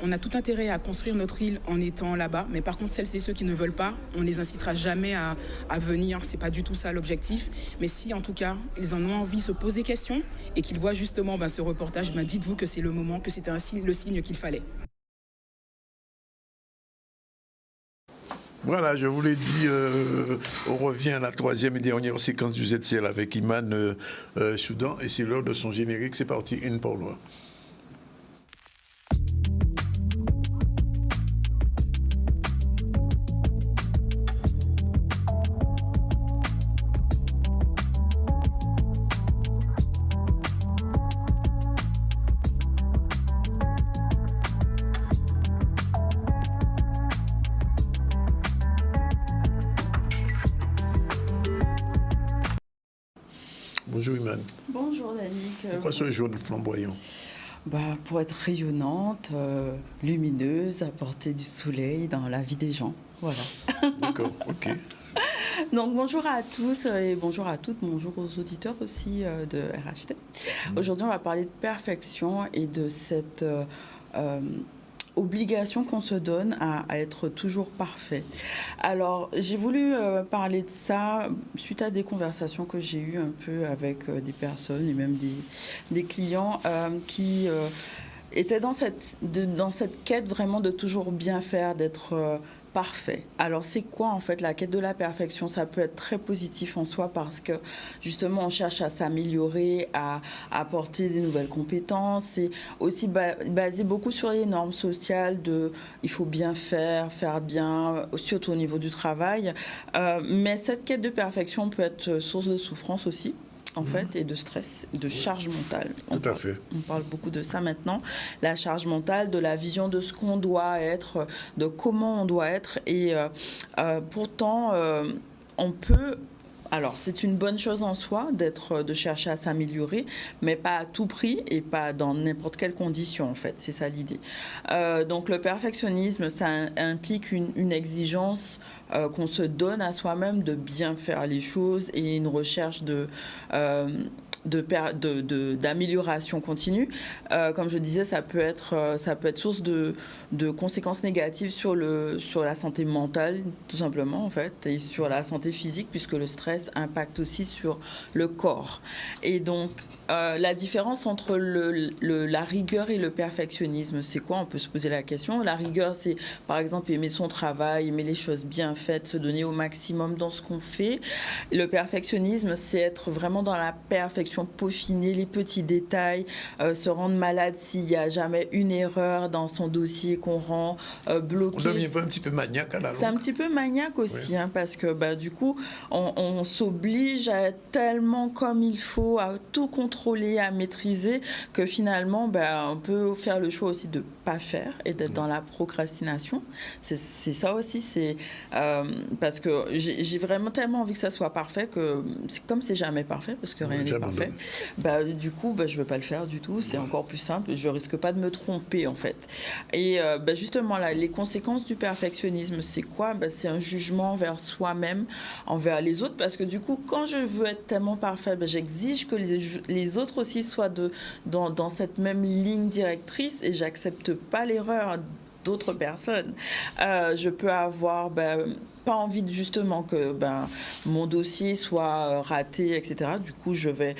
On a tout intérêt à construire notre île en étant là-bas, mais par contre celles et ceux qui ne veulent pas, on ne les incitera jamais à venir, c'est pas du tout ça l'objectif. Mais si en tout cas ils en ont envie, se posent des questions et qu'ils voient justement ce reportage, dites-vous que c'est le moment, que c'était le signe qu'il fallait. Voilà, je vous l'ai dit, on revient à la 3e et dernière séquence du ZCL avec Iman Soudan et c'est l'heure de son générique. C'est parti, une pour loin. Bonjour Iman. Bonjour Danick. Pourquoi ce jaune flamboyant? Pour être rayonnante, lumineuse, apporter du soleil dans la vie des gens. Voilà. D'accord, ok. Donc bonjour à tous et bonjour à toutes, bonjour aux auditeurs aussi de RHT. Aujourd'hui on va parler de perfection et de cette obligation qu'on se donne à être toujours parfait. Alors, j'ai voulu parler de ça suite à des conversations que j'ai eues un peu avec des personnes et même des clients qui étaient dans cette quête vraiment de toujours bien faire, d'être parfait. Alors, c'est quoi en fait la quête de la perfection? Ça peut être très positif en soi parce que justement, on cherche à s'améliorer, à apporter des nouvelles compétences. C'est aussi basé beaucoup sur les normes sociales de il faut bien faire bien, surtout au niveau du travail. Mais cette quête de perfection peut être source de souffrance aussi. En fait, et de stress, de charge mentale. Tout à fait. On parle beaucoup de ça maintenant. La charge mentale, de la vision de ce qu'on doit être, de comment on doit être. Et pourtant, on peut... Alors, c'est une bonne chose en soi de chercher à s'améliorer, mais pas à tout prix et pas dans n'importe quelle condition, en fait. C'est ça l'idée. Donc, le perfectionnisme, ça implique une exigence qu'on se donne à soi-même de bien faire les choses et une recherche d'amélioration continue. Comme je disais, ça peut être source de conséquences négatives sur la santé mentale, tout simplement, en fait, et sur la santé physique, puisque le stress impacte aussi sur le corps. Et donc, la différence entre la rigueur et le perfectionnisme, c'est quoi? On peut se poser la question. La rigueur, c'est, par exemple, aimer son travail, aimer les choses bien faites, se donner au maximum dans ce qu'on fait. Le perfectionnisme, c'est être vraiment dans la perfection, peaufiner les petits détails, se rendre malade s'il n'y a jamais une erreur dans son dossier qu'on rend bloqué. On devient un petit peu maniaque à la longue. C'est un petit peu maniaque aussi, oui. Parce que du coup, on s'oblige à être tellement comme il faut, à tout contrôler, à maîtriser, que finalement, on peut faire le choix aussi de ne pas faire et d'être dans la procrastination. C'est ça aussi, c'est parce que j'ai vraiment tellement envie que ça soit parfait que, comme c'est jamais parfait, parce que rien n'est parfait, du coup, je ne veux pas le faire du tout. C'est encore plus simple. Je ne risque pas de me tromper, en fait. Et justement, là, les conséquences du perfectionnisme, c'est quoi? C'est un jugement envers soi-même, envers les autres. Parce que du coup, quand je veux être tellement parfait, j'exige que les autres aussi soient dans cette même ligne directrice et j'accepte pas l'erreur d'autres personnes. Je peux avoir... pas envie justement que mon dossier soit raté, etc. Du coup, je vais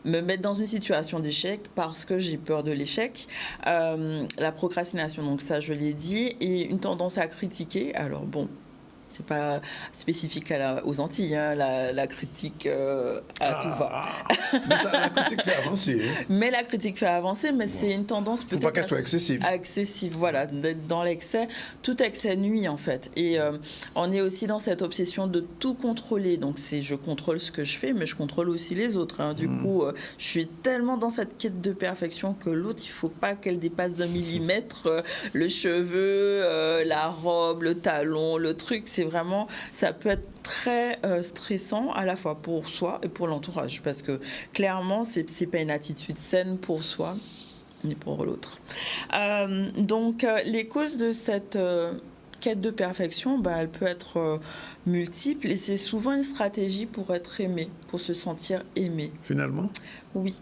me mettre dans une situation d'échec parce que j'ai peur de l'échec. La procrastination, donc ça, je l'ai dit, et une tendance à critiquer. Alors bon, c'est pas spécifique aux Antilles, la critique à tout va. Mais la critique fait avancer. Hein. Mais la critique fait avancer, mais c'est une tendance peut-être... Faut pas qu'elle soit excessive. Excessive, voilà, d'être dans l'excès. Tout excès nuit, en fait. Et on est aussi dans cette obsession de tout contrôler. Donc, je contrôle ce que je fais, mais je contrôle aussi les autres. Hein. Du coup, je suis tellement dans cette quête de perfection que l'autre, il faut pas qu'elle dépasse d'1 millimètre. Le cheveu, la robe, le talon, le truc, c'est vraiment, ça peut être très stressant à la fois pour soi et pour l'entourage parce que clairement c'est pas une attitude saine pour soi ni pour l'autre. Donc les causes de cette quête de perfection, elle peut être multiple et c'est souvent une stratégie pour être aimé, pour se sentir aimé. Finalement? Oui.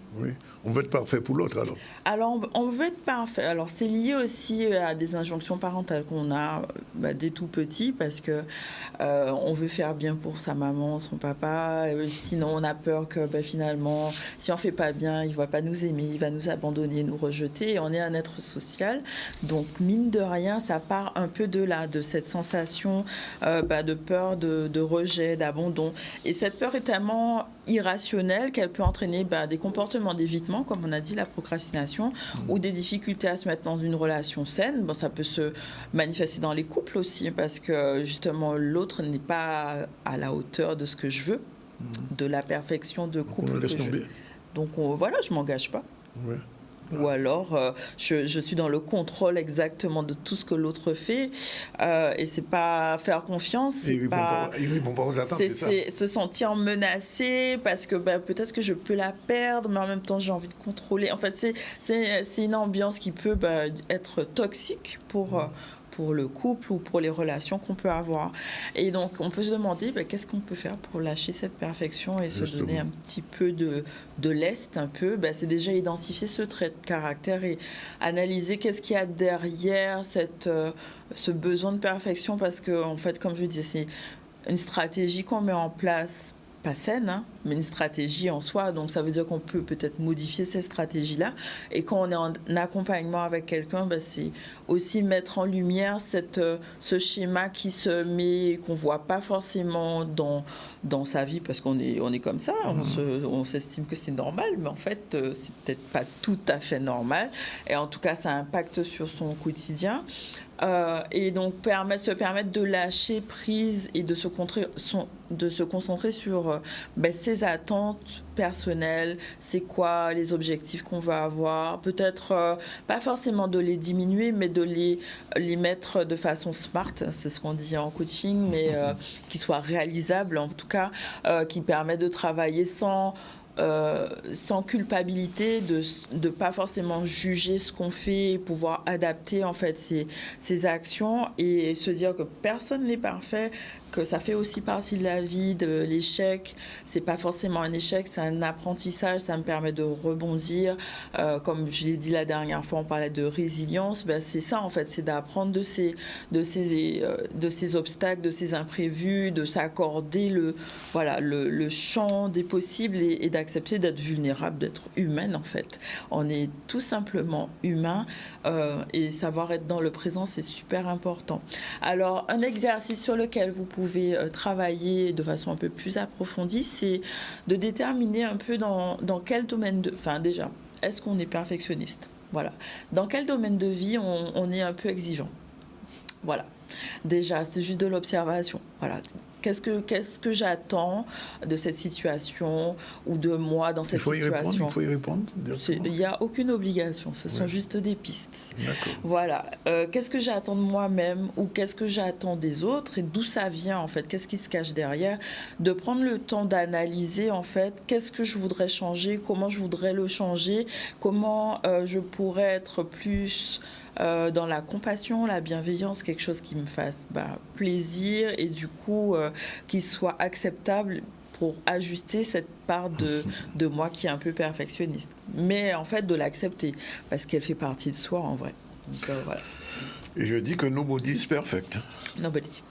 On veut être parfait pour l'autre alors? Alors, on veut être parfait. Alors, c'est lié aussi à des injonctions parentales qu'on a dès tout petit parce que on veut faire bien pour sa maman, son papa. Sinon, on a peur que finalement, si on fait pas bien, il va pas nous aimer, il va nous abandonner, nous rejeter. Et on est un être social. Donc, mine de rien, ça part un peu de là, de cette sensation de peur, de rejet, d'abandon. Et cette peur est tellement irrationnelle qu'elle peut entraîner des comportements d'évitement, comme on a dit, la procrastination, ou des difficultés à se mettre dans une relation saine. Bon, ça peut se manifester dans les couples aussi, parce que justement, l'autre n'est pas à la hauteur de ce que je veux, de la perfection de couple que je veux. Donc voilà, je ne m'engage pas. Ouais. Ou alors, je suis dans le contrôle exactement de tout ce que l'autre fait. Et c'est pas faire confiance, c'est pas... C'est se sentir menacé parce que peut-être que je peux la perdre, mais en même temps, j'ai envie de contrôler. En fait, c'est une ambiance qui peut être toxique pour pour le couple ou pour les relations qu'on peut avoir. Et donc, on peut se demander qu'est-ce qu'on peut faire pour lâcher cette perfection et se donner un petit peu de lest, un peu. C'est déjà identifier ce trait de caractère et analyser qu'est-ce qu'il y a derrière ce besoin de perfection, parce que, en fait, comme je disais, c'est une stratégie qu'on met en place, pas saine, mais une stratégie en soi. Donc ça veut dire qu'on peut peut-être modifier ces stratégies-là. Et quand on est en accompagnement avec quelqu'un, c'est aussi mettre en lumière ce schéma qui se met, qu'on ne voit pas forcément dans sa vie, parce qu'on est comme ça, on s'estime que c'est normal, mais en fait, c'est peut-être pas tout à fait normal. Et en tout cas, ça impacte sur son quotidien. Et donc se permettre de lâcher prise et de se concentrer sur ses attentes personnelles, c'est quoi les objectifs qu'on va avoir, peut-être pas forcément de les diminuer, mais de les mettre de façon smart, c'est ce qu'on dit en coaching, mais qui soient réalisables, en tout cas, qui permettent de travailler sans culpabilité, de pas forcément juger ce qu'on fait, et pouvoir adapter en fait ses actions et se dire que personne n'est parfait, que ça fait aussi partie de la vie, de l'échec. C'est pas forcément un échec, c'est un apprentissage, ça me permet de rebondir. Comme je l'ai dit la dernière fois, on parlait de résilience, c'est ça en fait, c'est d'apprendre de ces obstacles, de ces imprévus, de s'accorder le champ des possibles et d'accepter d'être vulnérable, d'être humaine en fait. On est tout simplement humain et savoir être dans le présent, c'est super important. Alors, un exercice sur lequel vous pouvez travailler de façon un peu plus approfondie, c'est de déterminer un peu dans quel domaine déjà, est-ce qu'on est perfectionniste? Voilà. Dans quel domaine de vie on est un peu exigeant? Voilà. Déjà, c'est juste de l'observation. Voilà. Qu'est-ce que j'attends de cette situation ou de moi dans cette situation? Il faut y répondre. Il n'y a aucune obligation, ce sont juste des pistes. Voilà. Qu'est-ce que j'attends de moi-même ou qu'est-ce que j'attends des autres et d'où ça vient en fait? Qu'est-ce qui se cache derrière? De prendre le temps d'analyser en fait qu'est-ce que je voudrais changer, comment je voudrais le changer, comment je pourrais être plus dans la compassion, la bienveillance, quelque chose qui me fasse plaisir et du coup qui soit acceptable pour ajuster cette part de moi qui est un peu perfectionniste. Mais en fait de l'accepter parce qu'elle fait partie de soi en vrai. Donc, voilà. Et je dis que nobody is perfect. Nobody.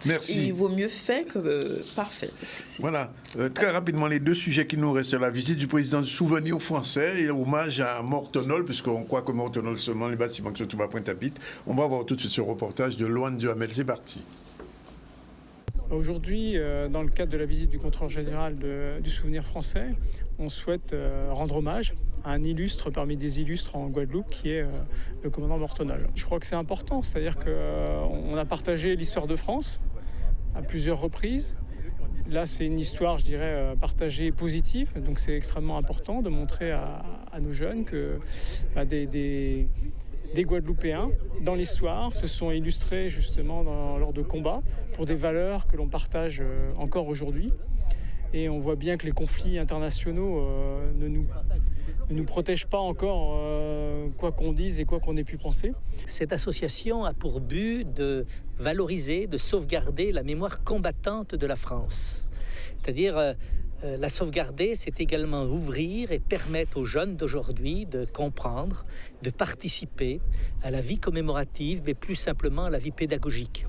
Merci. Et il vaut mieux fait que parfait. Parce que voilà. Très rapidement, les deux sujets qui nous restent, la visite du président du Souvenir français et hommage à Mortenol, puisqu'on croit que Mortenol seulement les bâtiments qui se trouvent à Pointe-à-Pitre. On va voir tout de suite ce reportage de Loane Duhamel. C'est parti. Aujourd'hui, dans le cadre de la visite du contrôleur général du Souvenir français, on souhaite rendre hommage à un illustre parmi des illustres en Guadeloupe qui est le commandant Mortenol. Je crois que c'est important, c'est-à-dire qu'on a partagé l'histoire de France à plusieurs reprises. Là, c'est une histoire, je dirais, partagée positive, donc c'est extrêmement important de montrer à nos jeunes que des Guadeloupéens, dans l'histoire, se sont illustrés justement lors de combats pour des valeurs que l'on partage encore aujourd'hui. Et on voit bien que les conflits internationaux ne nous protègent pas encore, quoi qu'on dise et quoi qu'on ait pu penser. Cette association a pour but de valoriser, de sauvegarder la mémoire combattante de la France. C'est-à-dire la sauvegarder, c'est également ouvrir et permettre aux jeunes d'aujourd'hui de comprendre, de participer à la vie commémorative, mais plus simplement à la vie pédagogique.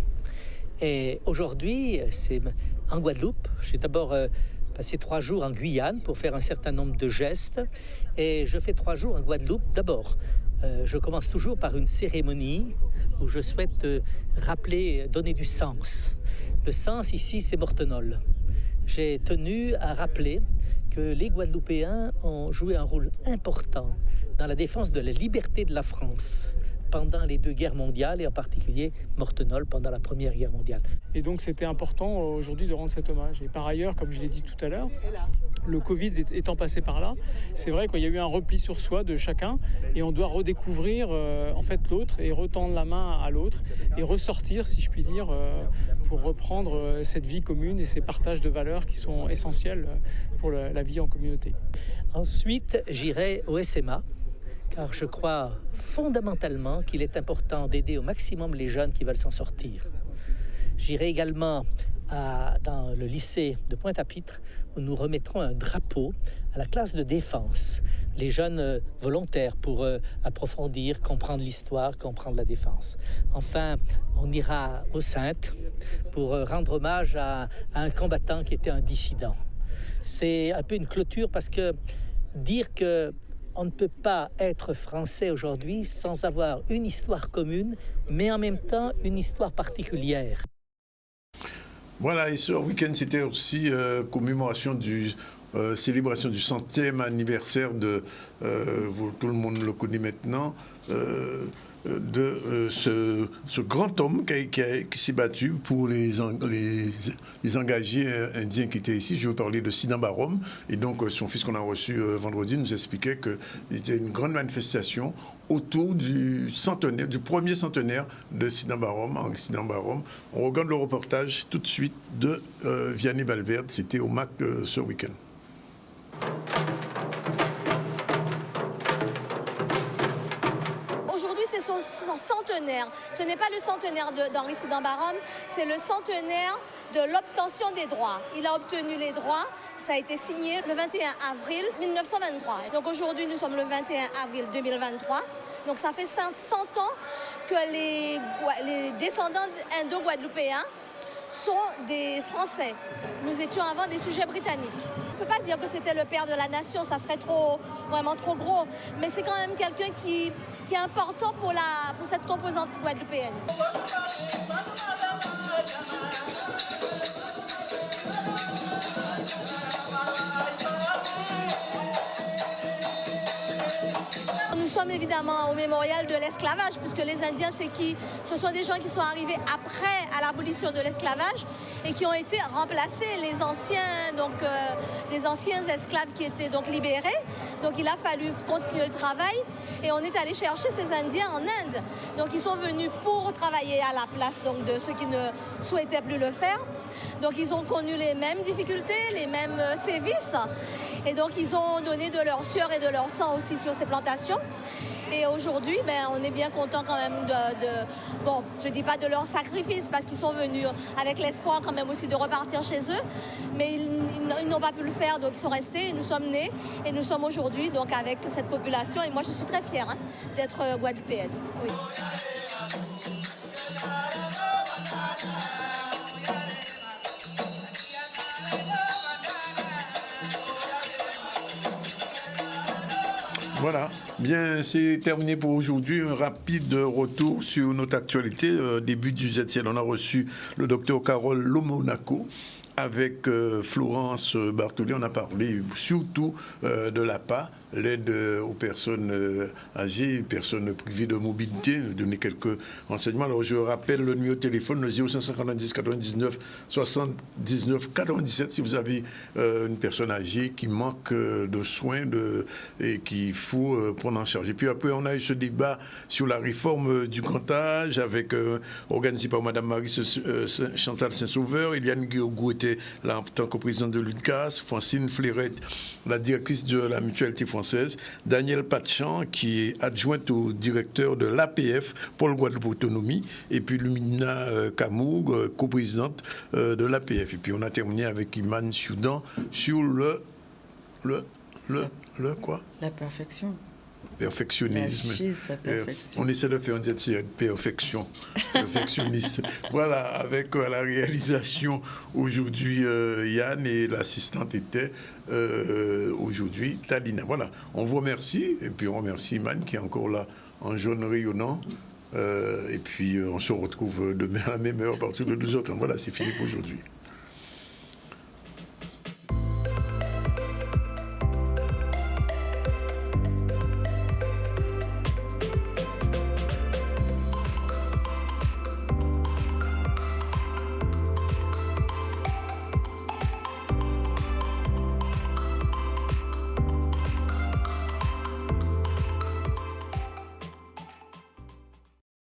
Et aujourd'hui, c'est en Guadeloupe. J'ai d'abord passé 3 jours en Guyane pour faire un certain nombre de gestes. Et je fais 3 jours en Guadeloupe. D'abord, je commence toujours par une cérémonie où je souhaite rappeler, donner du sens. Le sens ici, c'est Mortenol. J'ai tenu à rappeler que les Guadeloupéens ont joué un rôle important dans la défense de la liberté de la France pendant les 2 guerres mondiales et en particulier Mortenol pendant la Première Guerre mondiale. Et donc c'était important aujourd'hui de rendre cet hommage. Et par ailleurs, comme je l'ai dit tout à l'heure, le Covid étant passé par là, c'est vrai qu'il y a eu un repli sur soi de chacun et on doit redécouvrir en fait l'autre et retendre la main à l'autre et ressortir, si je puis dire, pour reprendre cette vie commune et ces partages de valeurs qui sont essentiels pour la vie en communauté. Ensuite, j'irai au SMA, car je crois fondamentalement qu'il est important d'aider au maximum les jeunes qui veulent s'en sortir. J'irai également dans le lycée de Pointe-à-Pitre, où nous remettrons un drapeau à la classe de défense, les jeunes volontaires pour approfondir, comprendre l'histoire, comprendre la défense. Enfin, on ira aux Saintes pour rendre hommage à un combattant qui était un dissident. C'est un peu une clôture parce que dire que on ne peut pas être français aujourd'hui sans avoir une histoire commune, mais en même temps une histoire particulière. Voilà, et ce week-end, c'était aussi commémoration célébration du 100e anniversaire de, tout le monde le connaît maintenant, de ce grand homme qui s'est battu pour les engagés indiens qui étaient ici. Je veux parler de Sidambarom. Et donc, son fils qu'on a reçu vendredi nous expliquait qu'il était une grande manifestation autour du premier centenaire de Sidambarom, Henri Sidambarom. On regarde le reportage tout de suite de Vianney Valverde. C'était au MAC ce week-end. Aujourd'hui, c'est son centenaire. Ce n'est pas le centenaire d'Henri Sidambarom, c'est le centenaire de l'obtention des droits. Il a obtenu les droits. Ça a été signé le 21 avril 1923. Donc aujourd'hui, nous sommes le 21 avril 2023. Donc ça fait 100 ans que les descendants indo-guadeloupéens sont des Français. Nous étions avant des sujets britanniques. On ne peut pas dire que c'était le père de la nation, ça serait vraiment trop gros. Mais c'est quand même quelqu'un qui est important pour cette composante guadeloupéenne. Nous sommes évidemment au mémorial de l'esclavage, puisque les Indiens, c'est qui? Ce sont des gens qui sont arrivés après à l'abolition de l'esclavage et qui ont été remplacés, les anciens esclaves qui étaient donc libérés. Donc il a fallu continuer le travail et on est allé chercher ces Indiens en Inde. Donc ils sont venus pour travailler à la place donc, de ceux qui ne souhaitaient plus le faire. Donc ils ont connu les mêmes difficultés, les mêmes sévices. Et donc ils ont donné de leur sueur et de leur sang aussi sur ces plantations. Et aujourd'hui, on est bien content quand même bon, je ne dis pas de leur sacrifice parce qu'ils sont venus avec l'espoir quand même aussi de repartir chez eux. Mais ils n'ont pas pu le faire, donc ils sont restés et nous sommes nés. Et nous sommes aujourd'hui donc avec cette population. Et moi je suis très fière d'être guadeloupéenne. Oui. Voilà, bien c'est terminé pour aujourd'hui. Un rapide retour sur notre actualité. Début du ZCL, on a reçu le docteur Carole Lomonaco avec Florence Bartholé. On a parlé surtout de l'APA, l'aide aux personnes âgées, personnes privées de mobilité, donner quelques renseignements. Alors je rappelle le numéro de téléphone, le 0590 99 79 97, si vous avez une personne âgée qui manque de soins et qu'il faut prendre en charge. Et puis après, on a eu ce débat sur la réforme du grand âge, organisé par Mme Marie Chantal Saint-Sauveur. Eliane Guiogou était là en tant que présidente de l'UDCAS, Francine Fleurette, la directrice de la mutualité française, Daniel Patchan, qui est adjointe au directeur de l'APF, Pôle Guadeloupe Autonomie, et puis Lumina Kamoug, coprésidente de l'APF. Et puis on a terminé avec Iman Soudan sur quoi? La perfection. Perfectionnisme. Perfection. On essaie de faire une perfection. Perfectionniste. Voilà, avec la réalisation aujourd'hui Yann et l'assistante était aujourd'hui Talina. Voilà, on vous remercie et puis on remercie Iman qui est encore là en jaune rayonnant. Et puis on se retrouve demain à la même heure à partir de 12h30. Voilà, c'est fini pour aujourd'hui.